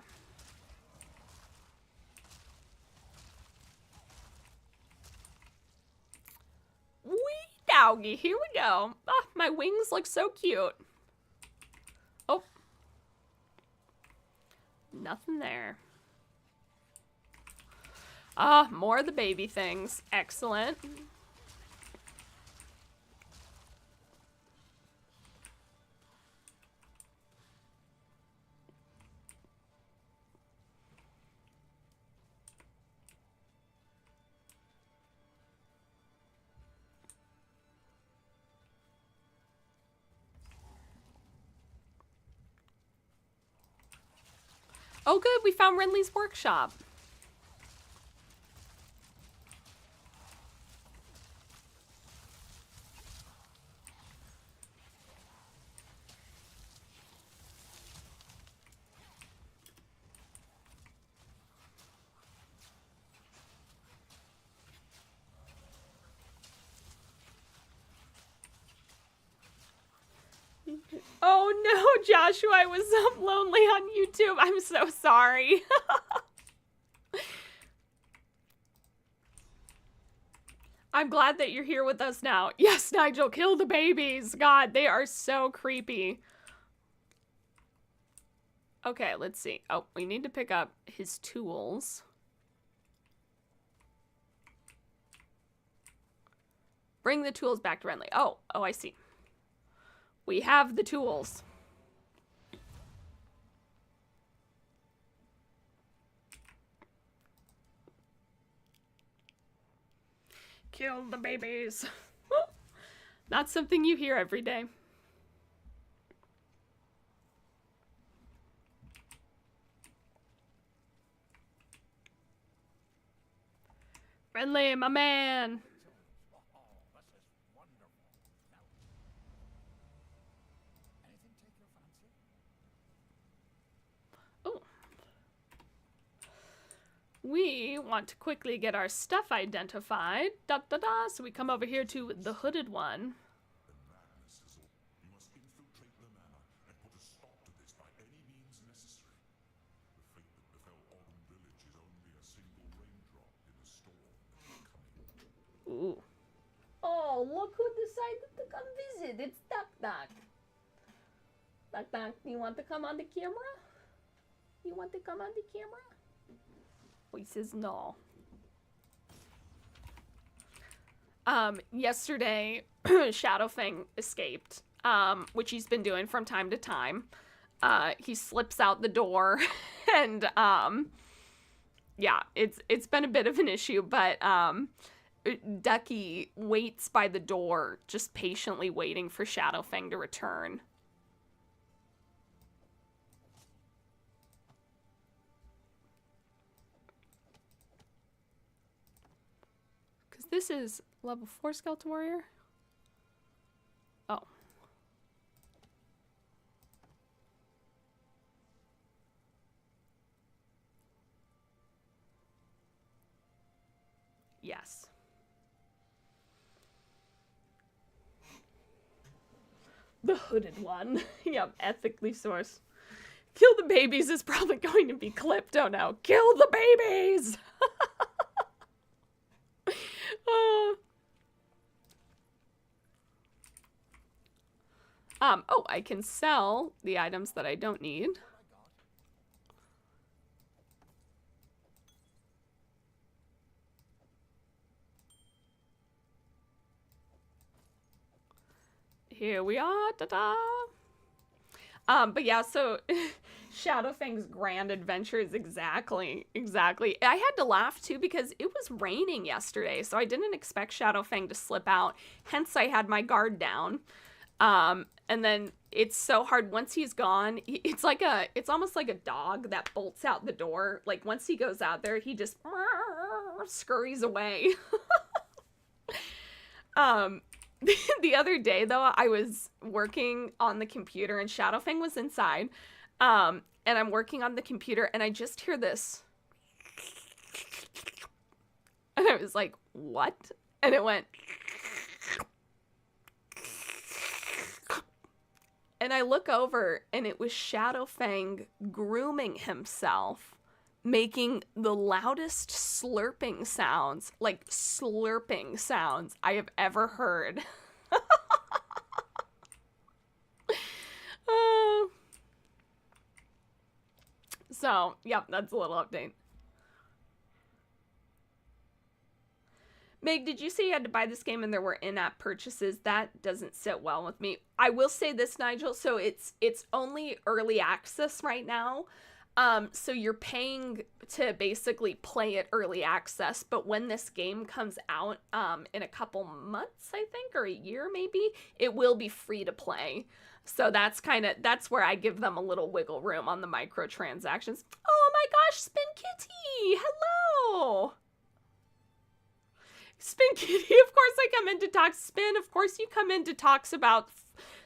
Wee doggy, here we go. Oh, my wings look so cute. Oh. Nothing there. Ah, more of the baby things. Excellent. Oh good, we found Renly's workshop. Oh no, Joshua, I was so lonely on YouTube. I'm so sorry. I'm glad that you're here with us now. Yes, Nigel, kill the babies. God, they are so creepy. Okay, let's see. Oh, we need to pick up his tools. Bring the tools back to Renly. Oh, I see. We have the tools. Kill the babies. Not something you hear every day. Friendly, my man. Oh. We want to quickly get our stuff identified. Da da da. So we come over here to the hooded one. Ooh. Oh, look who decided to come visit. It's Duck Duck. Duck Duck, do you want to come on the camera? You want to come on the camera? Oh, he says no. Yesterday, Shadowfang escaped, which he's been doing from time to time. He slips out the door and, yeah, it's been a bit of an issue, but, Ducky waits by the door, just patiently waiting for Shadowfang to return. Because this is level 4 Skeleton Warrior? Oh. Yes. The hooded one. Yep, ethically sourced. Kill the babies is probably going to be clipped. Oh no. Kill the babies! Oh. Oh, I can sell the items that I don't need. Here we are, ta-da! But yeah, so Shadowfang's grand adventure is exactly. I had to laugh too because it was raining yesterday, so I didn't expect Shadowfang to slip out. Hence, I had my guard down. And then it's so hard once he's gone. It's almost like a dog that bolts out the door. Like once he goes out there, he just scurries away. The other day, though, I was working on the computer and Shadowfang was inside. And I'm working on the computer and I just hear this. And I was like, what? And it went. And I look over and it was Shadowfang grooming himself, making the loudest slurping sounds, like slurping sounds I have ever heard. So, yep, that's a little update. Meg, did you say you had to buy this game and there were in-app purchases? That doesn't sit well with me. I will say this, Nigel, so it's only early access right now. So you're paying to basically play it early access, but when this game comes out in a couple months, I think, or a year maybe, it will be free to play. So that's where I give them a little wiggle room on the microtransactions. Oh my gosh, Spin Kitty! Hello! Spin Kitty, of course I come in to talk. Spin, of course you come in to talks about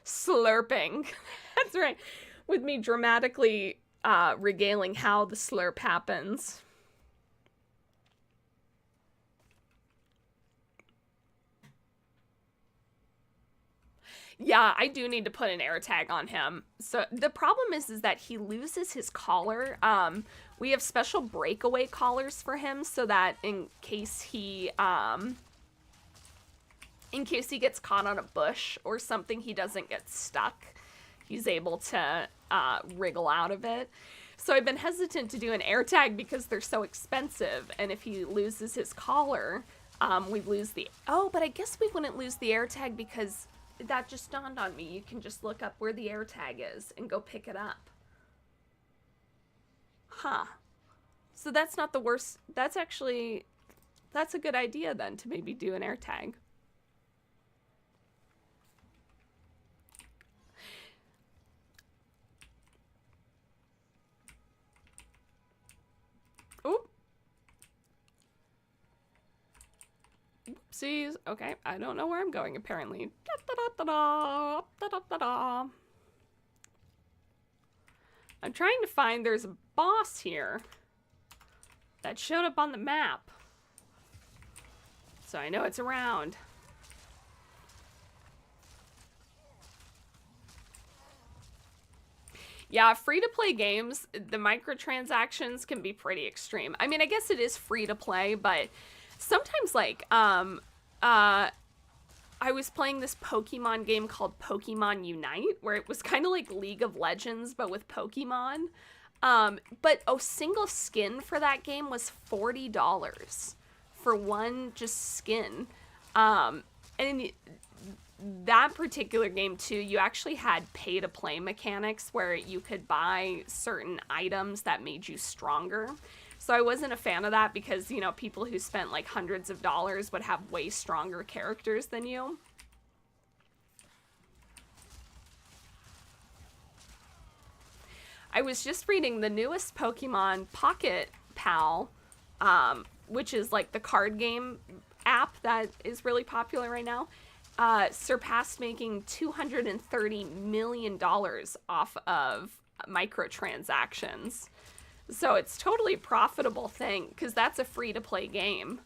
slurping. That's right. With me dramatically regaling how the slurp happens. Yeah, I do need to put an air tag on him. So the problem is that he loses his collar. We have special breakaway collars for him so that in case he gets caught on a bush or something, he doesn't get stuck. He's able to wriggle out of it. So I've been hesitant to do an air tag because they're so expensive. And if he loses his collar, we lose the... Oh, but I guess we wouldn't lose the air tag because that just dawned on me. You can just look up where the air tag is and go pick it up. Huh. So that's not the worst. That's that's a good idea then to maybe do an air tag. Oop. Oopsies. Okay, I don't know where I'm going apparently. Da-da-da-da-da, da-da-da-da. I'm trying to find, there's a boss here that showed up on the map. So I know it's around. Yeah, free-to-play games, the microtransactions can be pretty extreme. I mean, I guess it is free to play, but sometimes, like, I was playing this Pokemon game called Pokemon Unite, where it was kind of like League of Legends, but with Pokemon. But a single skin for that game was $40 for one just skin. And that particular game too, you actually had pay to play mechanics where you could buy certain items that made you stronger. So I wasn't a fan of that because, you know, people who spent like hundreds of dollars would have way stronger characters than you. I was just reading the newest Pokemon Pocket Pal, which is like the card game app that is really popular right now. Surpassed making $230 million off of microtransactions. So it's totally a profitable thing because that's a free-to-play game.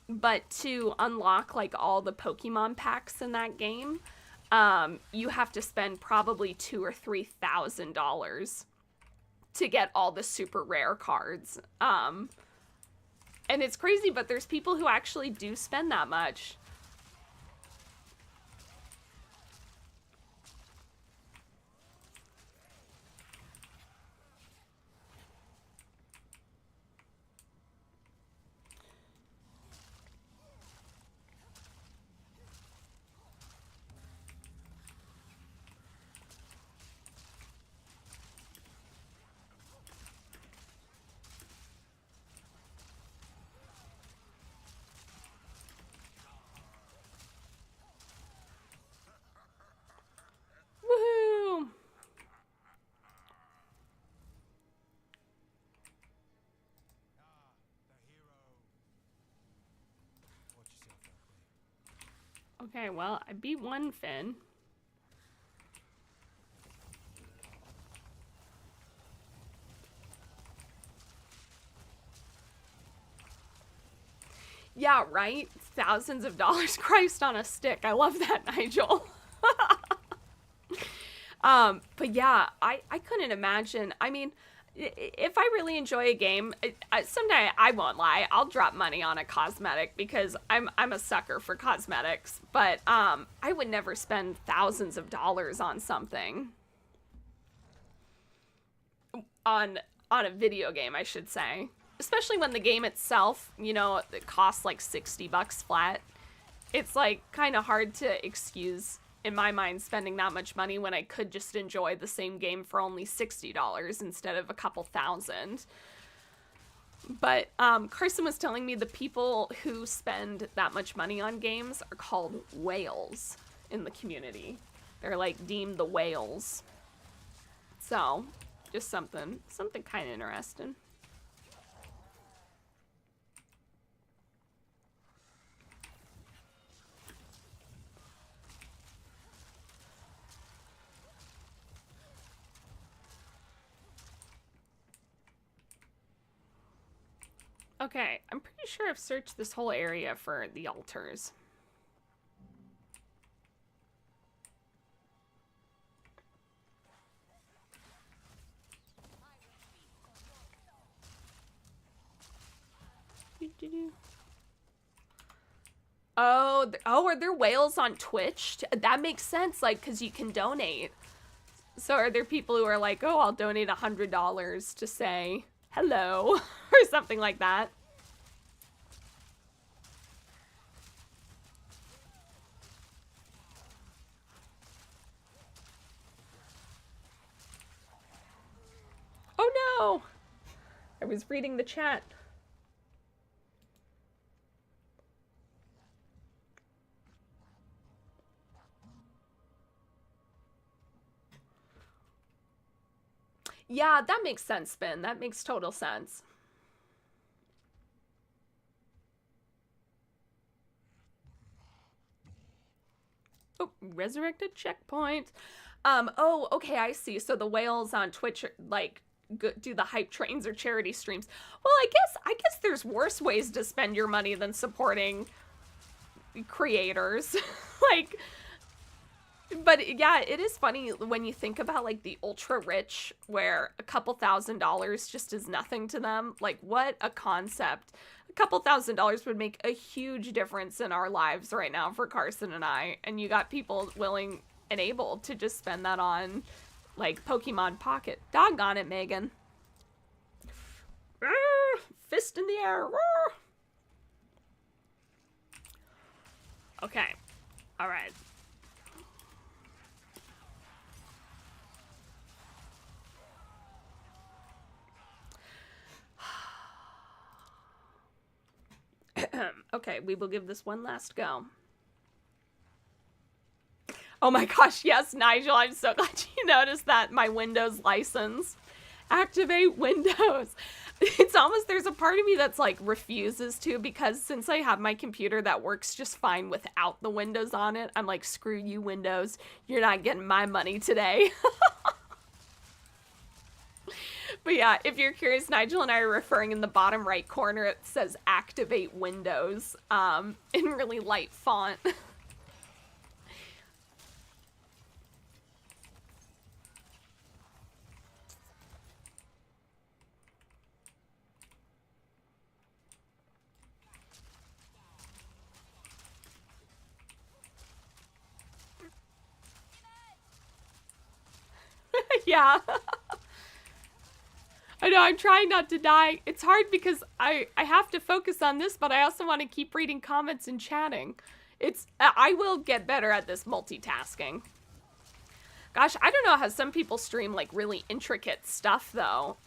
But to unlock like all the Pokemon packs in that game, you have to spend probably $2,000 or $3,000 to get all the super rare cards. And it's crazy, but there's people who actually do spend that much. Woohoo! Okay, well, I beat one Finn. Yeah, right? Thousands of dollars. Christ on a stick. I love that, Nigel. But yeah, I couldn't imagine. I mean, if I really enjoy a game, someday, I won't lie, I'll drop money on a cosmetic because I'm a sucker for cosmetics. But I would never spend thousands of dollars on something. On a video game, I should say. Especially when the game itself, you know, it costs like $60 flat. It's like kind of hard to excuse, in my mind, spending that much money when I could just enjoy the same game for only $60 instead of a couple thousand. But Carson was telling me the people who spend that much money on games are called whales in the community. They're like deemed the whales. So, just something kind of interesting. Okay, I'm pretty sure I've searched this whole area for the altars. Oh, are there whales on Twitch? That makes sense, like, because you can donate. So are there people who are like, oh, I'll donate $100 to say hello or something like that? Oh no! I was reading the chat. Yeah, that makes sense, Spin. That makes total sense. Oh, resurrected checkpoint. Oh, okay, I see. So the whales on Twitch, like, do the hype trains or charity streams. Well, I guess there's worse ways to spend your money than supporting creators. Like, but yeah, it is funny when you think about like the ultra rich where a couple $1,000s just is nothing to them. Like, what a concept. A couple $1,000s would make a huge difference in our lives right now for Carson and I. And you got people willing and able to just spend that on like Pokemon Pocket. Doggone it, Megan. Fist in the air. Okay. All right. Okay, we will give this one last go. Oh my gosh, yes, Nigel, I'm so glad you noticed that. My Windows license. Activate Windows. It's almost, there's a part of me that's like refuses to, because since I have my computer that works just fine without the Windows on it, I'm like, screw you, Windows. You're not getting my money today. But yeah, if you're curious, Nigel and I are referring in the bottom right corner, it says activate Windows in really light font. Yeah. I know, I'm trying not to die. It's hard because I have to focus on this, but I also want to keep reading comments and chatting. I will get better at this multitasking. Gosh, I don't know how some people stream like really intricate stuff though.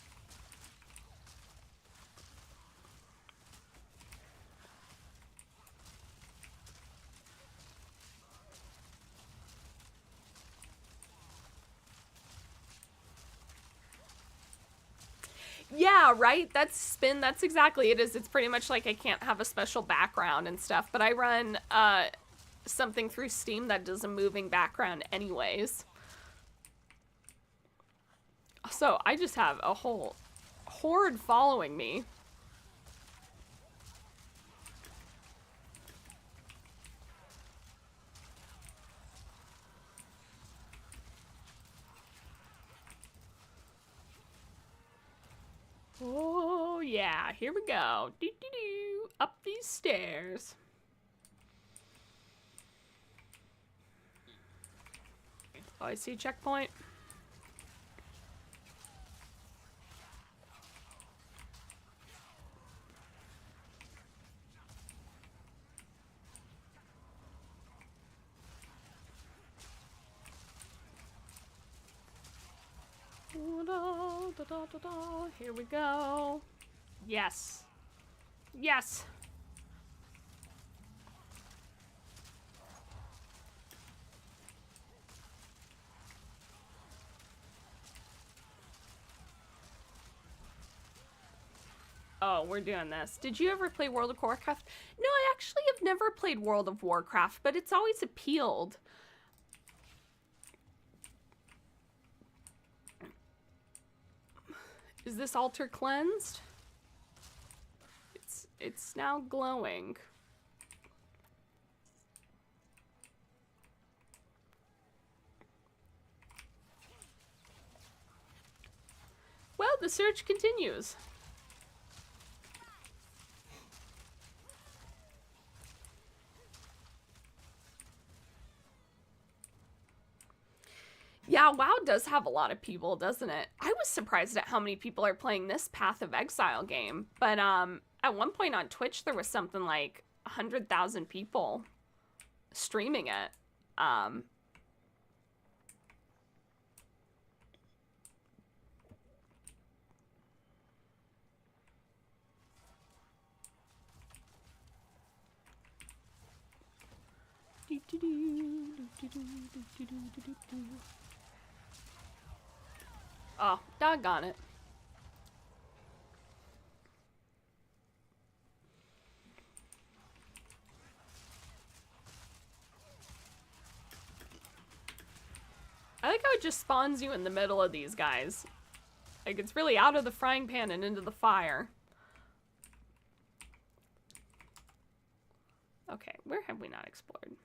Yeah, right? That's Spin. That's exactly it. It's pretty much like I can't have a special background and stuff, but I run something through Steam that does a moving background anyways. So I just have a whole horde following me. Oh, yeah. Here we go. Doo-doo-doo. Up these stairs. Oh, I see a checkpoint. Here we go. Yes. Yes. Oh, we're doing this. Did you ever play World of Warcraft? No, I actually have never played World of Warcraft, but it's always appealed. Is this altar cleansed? It's now glowing. Well, the search continues. Yeah, WoW does have a lot of people, doesn't it? I was surprised at how many people are playing this Path of Exile game. But at one point on Twitch, there was something like 100,000 people streaming it. Oh, Doggone it. I like how it just spawns you in the middle of these guys. Like, it's really out of the frying pan and into the fire. Okay, where have we not explored?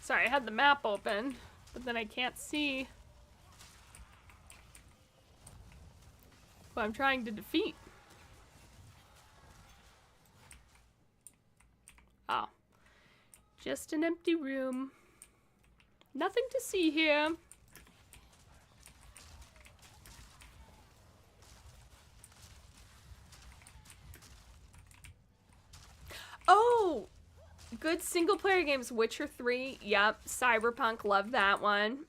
Sorry, I had the map open, but then I can't see who I'm trying to defeat. Oh. Just an empty room. Nothing to see here. Oh! Good single player games. Witcher 3. Yep. Cyberpunk. Love that one.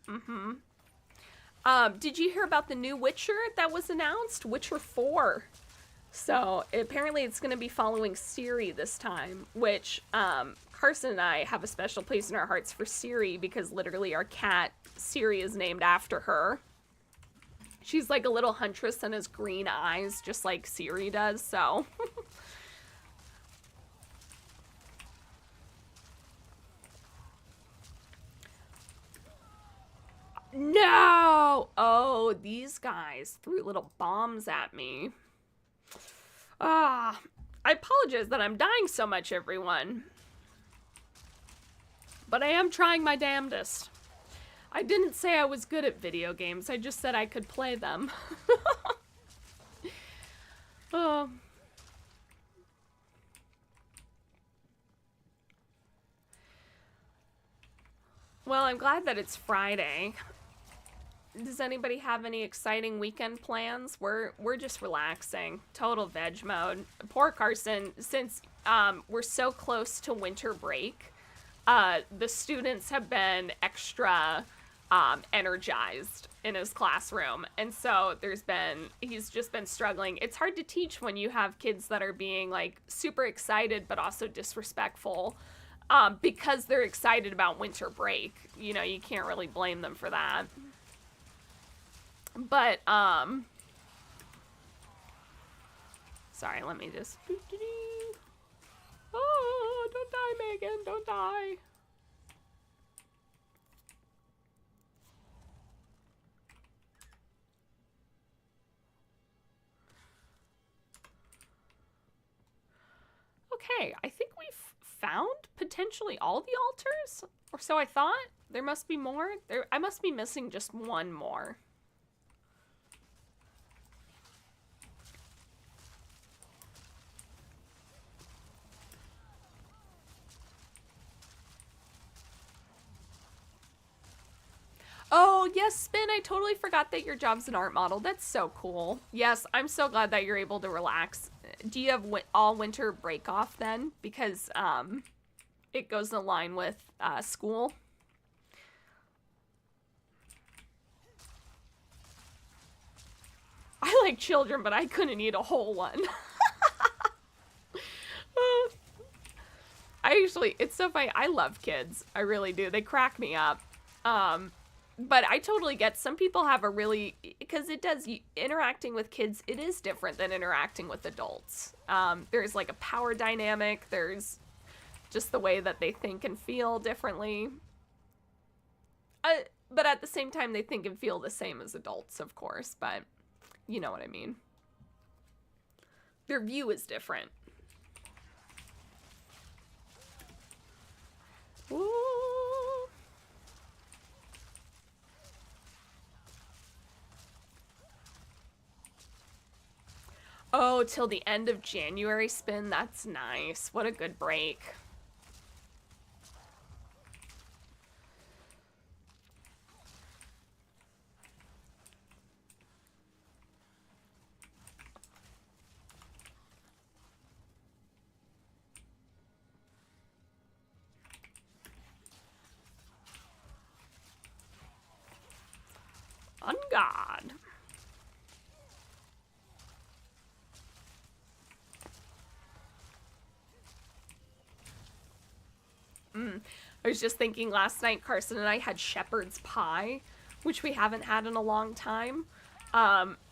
Did you hear about the new Witcher that was announced? Witcher 4. So apparently it's going to be following Ciri this time, which Carson and I have a special place in our hearts for Ciri because literally our cat Ciri is named after her. She's like a little huntress and has green eyes just like Ciri does, so... No! Oh, these guys threw little bombs at me. Ah, I apologize that I'm dying so much, everyone. But I am trying my damnedest. I didn't say I was good at video games, I just said I could play them. Oh. Well, I'm glad that it's Friday. Does anybody have any exciting weekend plans? We're just relaxing. Total veg mode. Poor Carson, since we're so close to winter break, the students have been extra energized in his classroom. And so he's just been struggling. It's hard to teach when you have kids that are being like super excited but also disrespectful because they're excited about winter break. You know, you can't really blame them for that. But, sorry, let me just... Oh, don't die, Megan, don't die. Okay, I think we've found potentially all the altars, or so I thought. There must be more. I must be missing just one more. Oh, yes, Spin, I totally forgot that your job's an art model. That's so cool. Yes, I'm so glad that you're able to relax. Do you have all winter break off then? Because it goes in line with school. I like children, but I couldn't eat a whole one. It's so funny. I love kids. I really do. They crack me up. But I totally get some people have a really, because interacting with kids, it is different than interacting with adults. There's like a power dynamic. There's just the way that they think and feel differently. But at the same time, they think and feel the same as adults, of course. But you know what I mean. Their view is different. Ooh. Oh, till the end of January, Spin. That's nice. What a good break. On guard. I was just thinking last night, Carson and I had shepherd's pie, which we haven't had in a long time.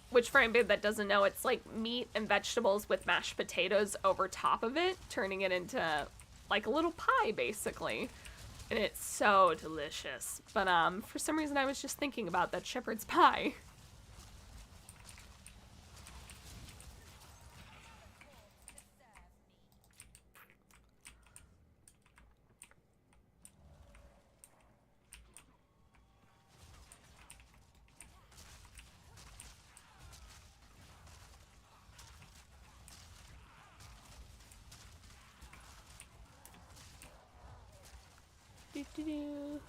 Which, for anybody that doesn't know, it's like meat and vegetables with mashed potatoes over top of it, turning it into like a little pie, basically. And it's so delicious. But for some reason, I was just thinking about that shepherd's pie. Do-do-do.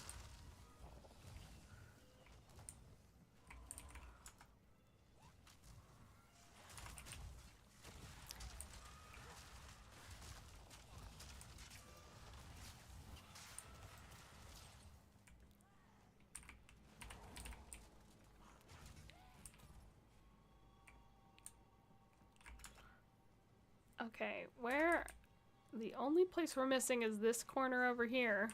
Okay, where... The only place we're missing is this corner over here.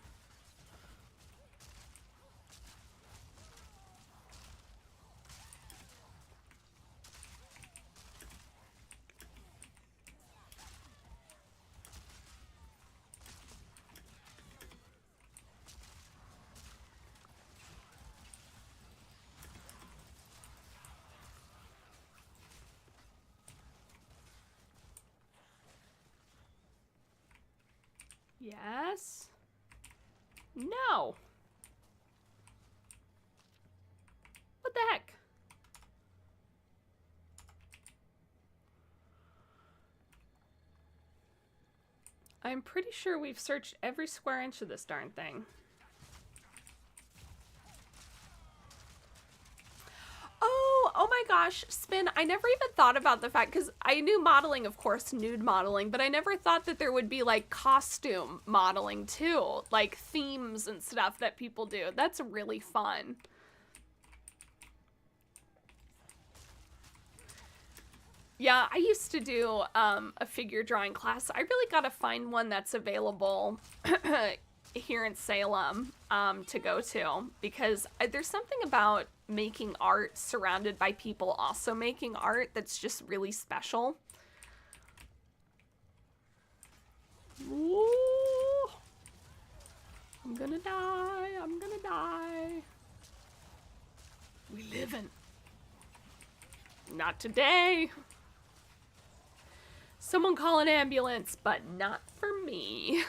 Yes. No. What the heck? I'm pretty sure we've searched every square inch of this darn thing. Oh my gosh, Spin, I never even thought about the fact, because I knew modeling, of course, nude modeling, but I never thought that there would be, like, costume modeling, too. Like, themes and stuff that people do. That's really fun. Yeah, I used to do a figure drawing class. I really gotta find one that's available here in Salem to go to, because there's something about making art surrounded by people also making art that's just really special. Ooh. I'm gonna die. I'm gonna die. We livin'. Not today. Someone call an ambulance, but not for me.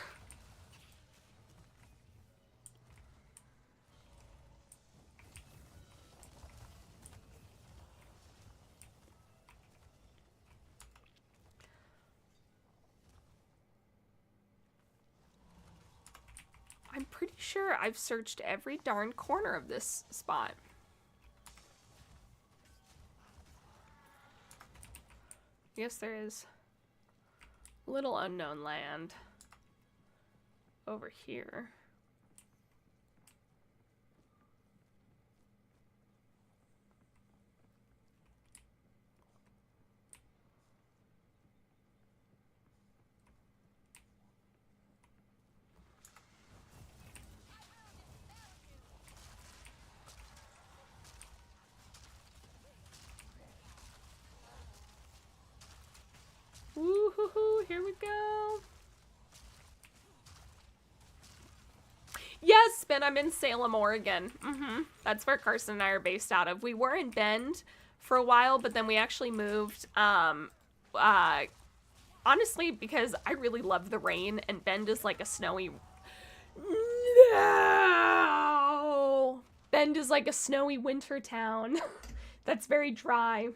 I'm pretty sure I've searched every darn corner of this spot. Yes, there is little unknown land over here. Woo-hoo-hoo, here we go. Yes, Ben, I'm in Salem, Oregon. That's where Carson and I are based out of. We were in Bend for a while, but then we actually moved, honestly, because I really love the rain, and Bend is like a snowy... No! Bend is like a snowy winter town that's very dry.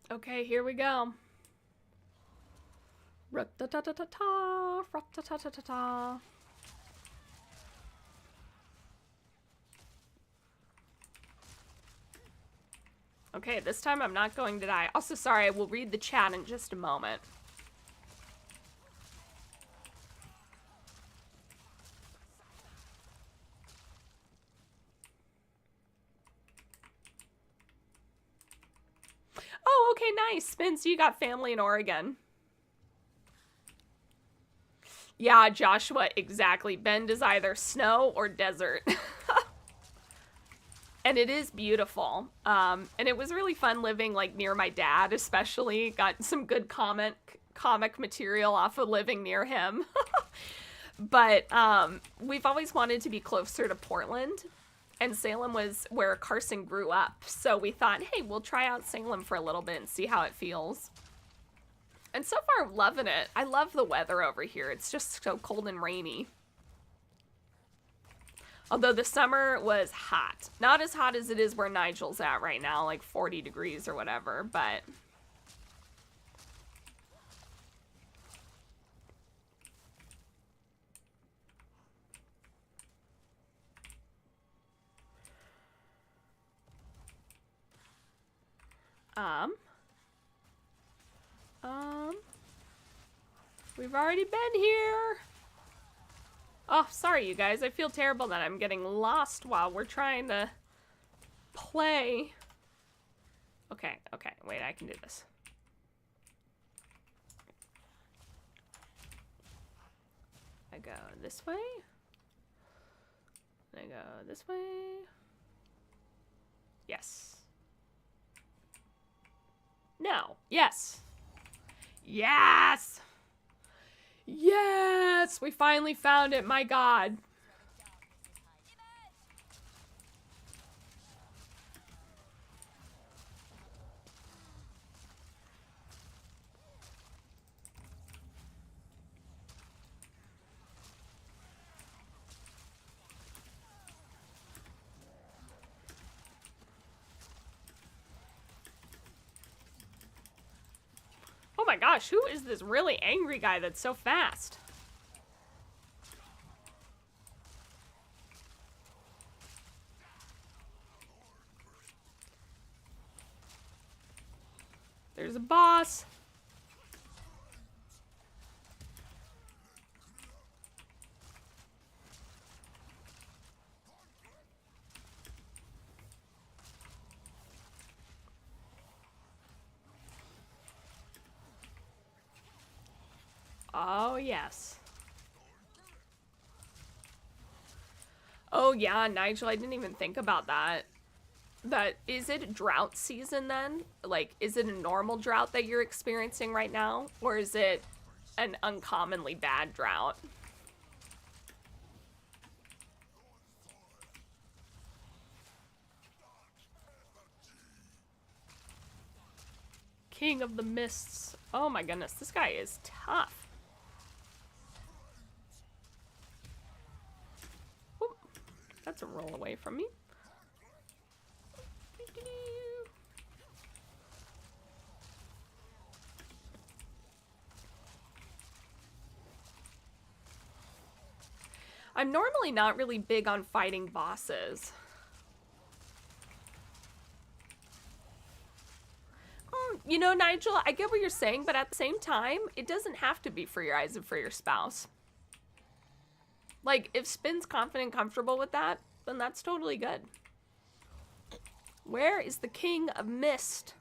Okay, here we go. Ra-ta-ta-ta-ta-ta, ra-ta-ta-ta-ta-ta. Okay, this time I'm not going to die. Also, sorry, I will read the chat in just a moment. Oh, okay, nice. Spin, so you got family in Oregon. Yeah, Joshua, exactly. Bend is either snow or desert. And it is beautiful. And it was really fun living like near my dad, especially. Got some good comic material off of living near him. But we've always wanted to be closer to Portland. And Salem was where Carson grew up. So we thought, hey, we'll try out Salem for a little bit and see how it feels. And so far, I'm loving it. I love the weather over here. It's just so cold and rainy. Although the summer was hot. Not as hot as it is where Nigel's at right now, like 40 degrees or whatever, but... We've already been here. Oh, sorry, you guys. I feel terrible that I'm getting lost while we're trying to play. Okay, okay. Wait, I can do this. I go this way. And I go this way. Yes. No. Yes. Yes! Yes! We finally found it, my god. Oh my gosh, who is this really angry guy that's so fast? There's a boss. Oh, yes. Oh, yeah, Nigel, I didn't even think about that. Is it drought season then? Like, is it a normal drought that you're experiencing right now? Or is it an uncommonly bad drought? King of the Mists. Oh my goodness, this guy is tough. Oop, that's a roll away from me. I'm normally not really big on fighting bosses. You know, Nigel, I get what you're saying, but at the same time, it doesn't have to be for your eyes and for your spouse. Like, if Spin's confident and comfortable with that, then that's totally good. Where is the King of Mist?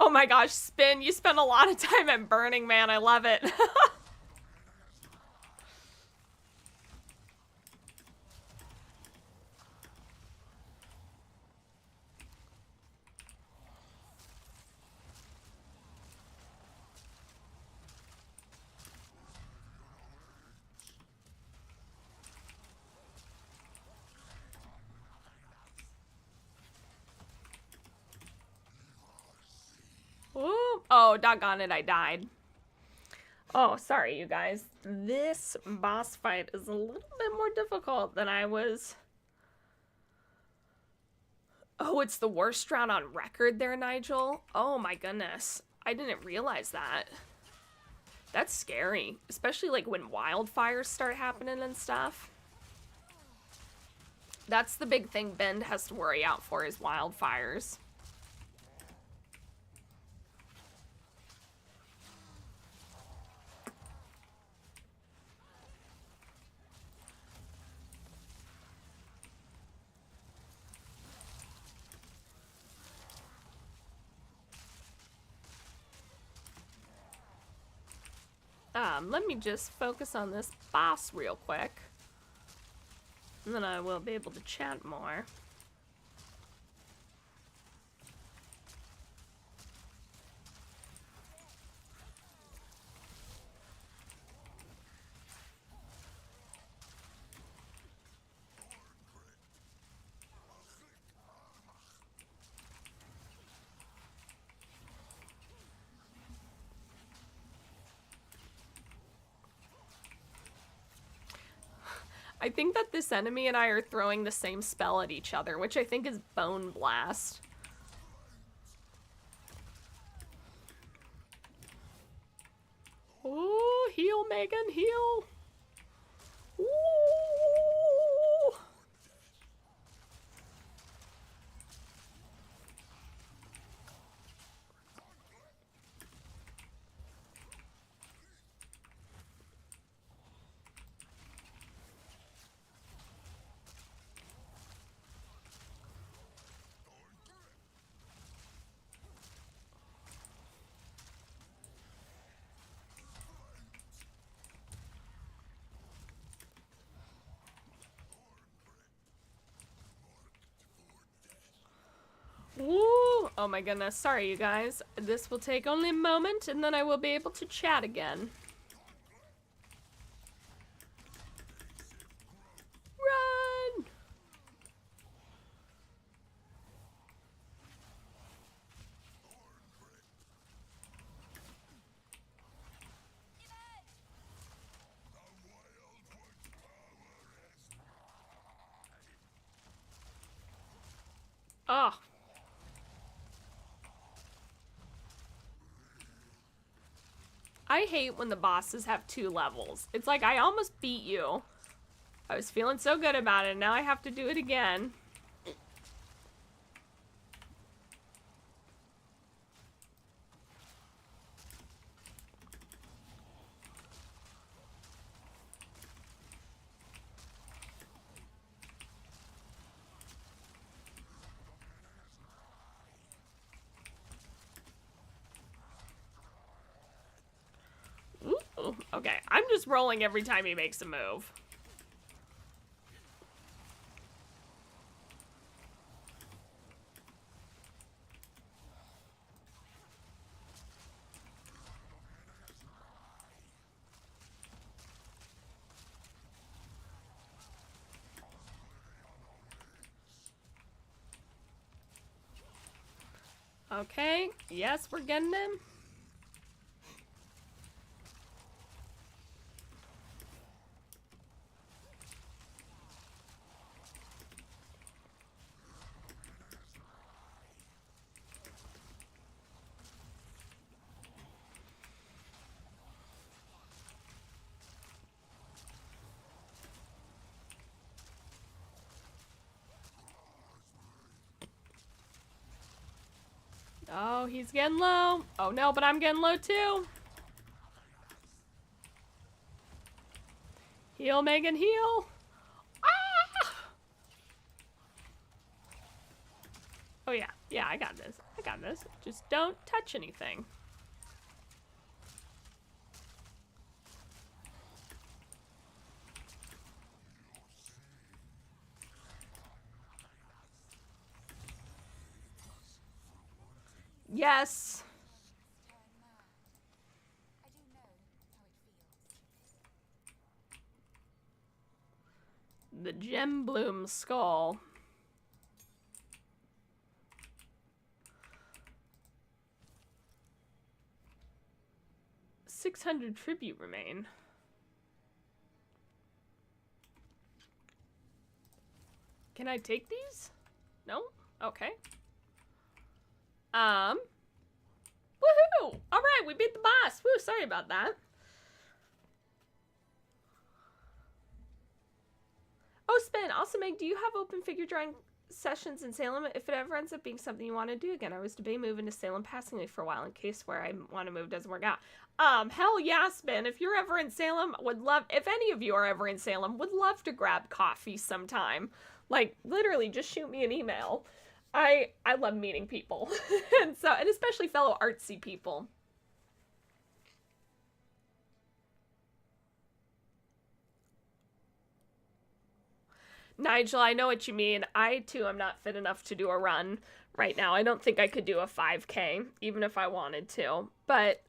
Oh my gosh, Spin, you spent a lot of time at Burning Man. I love it. Ooh. Oh, doggone it, I died. Oh, sorry, you guys. This boss fight is a little bit more difficult than I was. Oh, it's the worst round on record there, Nigel. Oh my goodness. I didn't realize that. That's scary, especially like when wildfires start happening and stuff. That's the big thing Bend has to worry out for is wildfires. Let me just focus on this boss real quick. And then I will be able to chat more. I think that this enemy and I are throwing the same spell at each other, which I think is Bone Blast. Oh, heal, Megan, heal. Ooh. Ooh. Oh my goodness. Sorry, you guys. This will take only a moment, and then I will be able to chat again. Run! Oh. I hate when the bosses have 2 levels. It's like I almost beat you. I was feeling so good about it, and now I have to do it again. Ooh, okay, I'm just rolling every time he makes a move. Okay, yes, we're getting him. Oh, he's getting low. Oh no, but I'm getting low too. Heal, Megan, heal. Ah! Oh yeah, yeah, I got this. I got this. Just don't touch anything. Yes. Turn mad. I do know how it feels. The Gem Bloom Skull. 600 tribute remain. Can I take these? No? Okay. Woohoo! Alright, we beat the boss. Woo, sorry about that. Oh, Spin, also Meg, do you have open figure drawing sessions in Salem if it ever ends up being something you want to do again? I was debating moving to Salem passingly for a while in case where I want to move doesn't work out. Hell yeah, Spin. If you're ever in Salem, would love, if any of you are ever in Salem, would love to grab coffee sometime. Like, literally, just shoot me an email. I love meeting people. and especially fellow artsy people. Nigel, I know what you mean. I, too, am not fit enough to do a run right now. I don't think I could do a 5K, even if I wanted to. But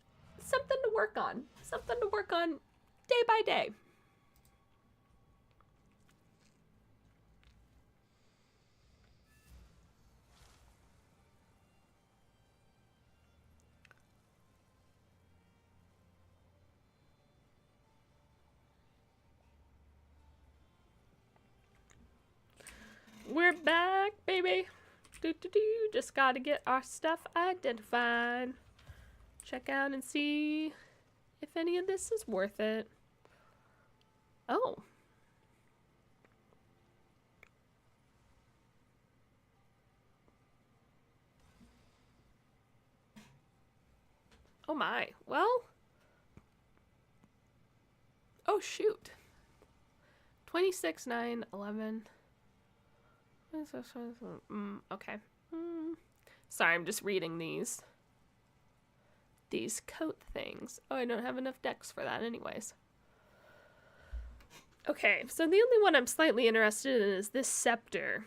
something to work on. Something to work on day by day. We're back, baby. Just gotta get our stuff identified. Check out and see if any of this is worth it. Oh. Oh my. Well. Oh shoot. 26, 9, 11. Okay. Sorry, I'm just reading these coat things. Oh, I don't have enough decks for that anyways. Okay, so the only one I'm slightly interested in is this scepter.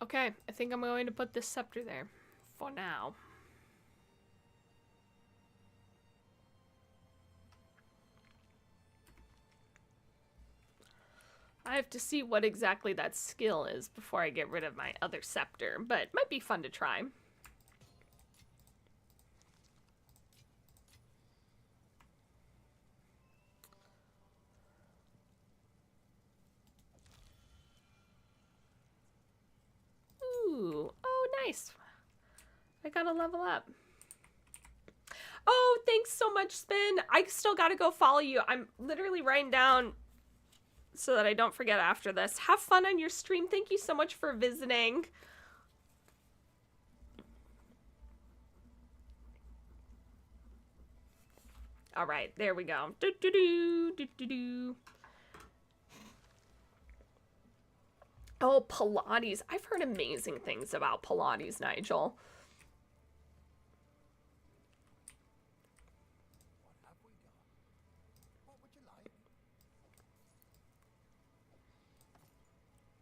Okay, I think I'm going to put this scepter there for now. I have to see what exactly that skill is before I get rid of my other scepter, but it might be fun to try. Ooh, oh nice. I gotta level up. Oh, thanks so much, Spin. I still gotta go follow you. I'm literally writing down so that I don't forget after this. Have fun on your stream. Thank you so much for visiting. All right, there we go. Do, do, do, do, do, do. Oh, Pilates. I've heard amazing things about Pilates, Nigel.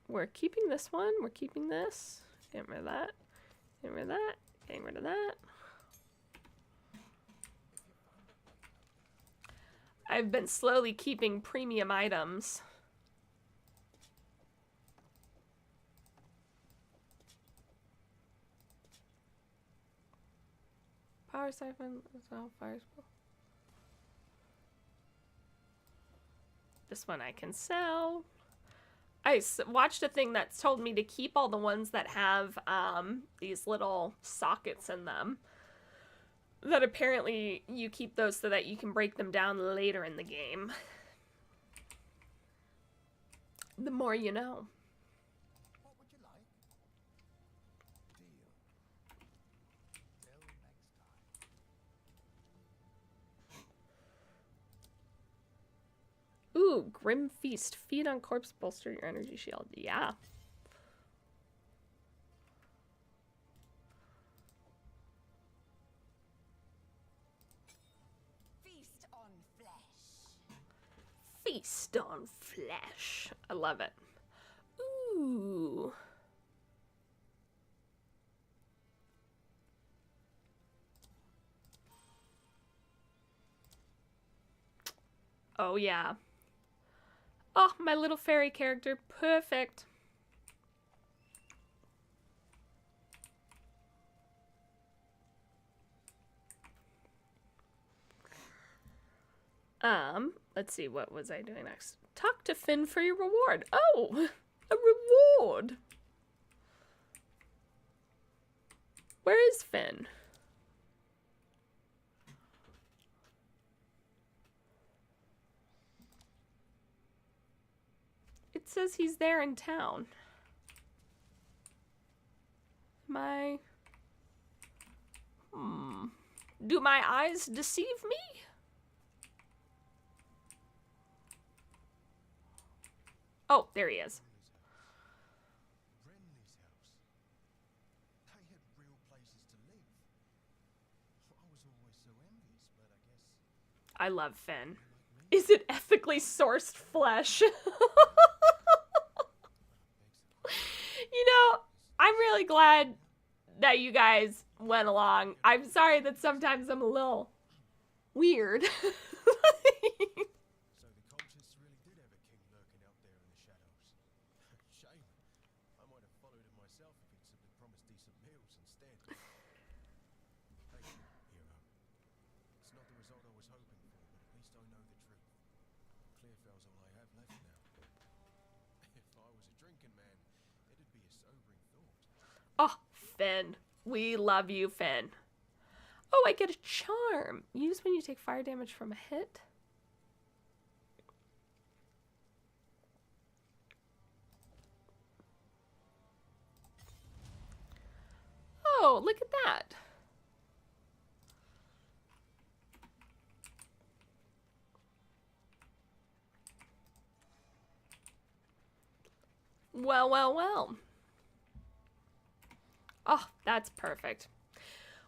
We're keeping this one. We're keeping this. Getting rid of that. Getting rid of that. Getting rid of that. I've been slowly keeping premium items. Power siphon. Fire spell. This one I can sell. I watched a thing that's told me to keep all the ones that have these little sockets in them. That apparently you keep those so that you can break them down later in the game. The more you know. What would you like? Deal. Till next time. Ooh, Grim Feast. Feed on corpse, bolster your energy shield. Yeah. Feast on flesh. Feast on flesh. I love it. Ooh. Oh, yeah. Oh, my little fairy character. Perfect. Let's see, what was I doing next? Talk to Finn for your reward. Oh, a reward. Where is Finn? It says he's there in town. Do my eyes deceive me? Oh, there he is. Renly's house. They had real places to live. I was always so envious, but I guess I love Finn. Is it ethically sourced flesh? You know, I'm really glad that you guys went along. I'm sorry that sometimes I'm a little weird. so. The cultists really did have a king lurking out there in the shadows. Shame. I might have followed him myself if he'd simply promised decent meals instead. Thank you, hero. It's not the result I was hoping for, but at least I know the truth. Clearfell's all I have left now. If I was a drinking man, it'd be a sobering thought. Oh, Finn. We love you, Finn. Oh, I get a charm. Use when you take fire damage from a hit. Oh, look at that. Well, well, well. Oh, that's perfect.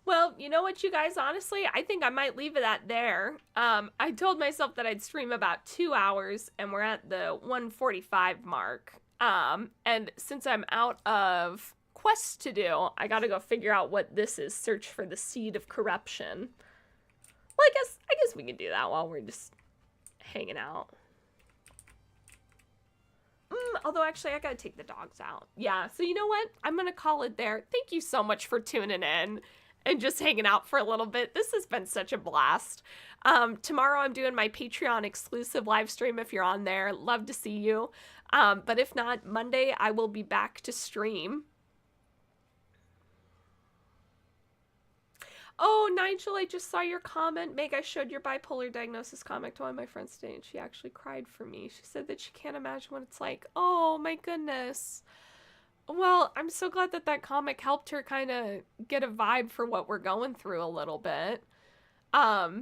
Well, you know what, you guys, honestly, I think I might leave it at there. I told myself that I'd stream about 2 hours, and we're at the 1:45 mark. And since I'm out of quests to do, I gotta go figure out what this is. Search for the seed of corruption. Well, I guess we can do that while we're just hanging out. Although, actually, I gotta take the dogs out. Yeah, so you know what? I'm gonna call it there. Thank you so much for tuning in and just hanging out for a little bit. This has been such a blast. Tomorrow I'm doing my Patreon exclusive live stream if you're on there. Love to see you. But if not, Monday I will be back to stream. Oh, Nigel, I just saw your comment. Meg, I showed your bipolar diagnosis comic to one of my friends today, and she actually cried for me. She said that she can't imagine what it's like. Oh, my goodness. Well, I'm so glad that that comic helped her kind of get a vibe for what we're going through a little bit. But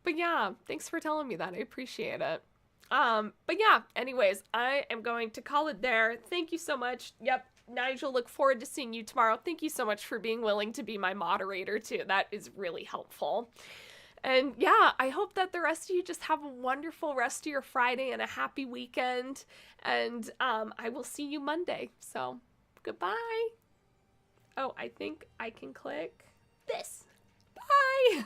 yeah, thanks for telling me that. I appreciate it. But yeah, anyways, I am going to call it there. Thank you so much. Yep. Nigel, look forward to seeing you tomorrow. Thank you so much for being willing to be my moderator too. That is really helpful. And yeah, I hope that the rest of you just have a wonderful rest of your Friday and a happy weekend. And I will see you Monday. So goodbye. Oh, I think I can click this. Bye.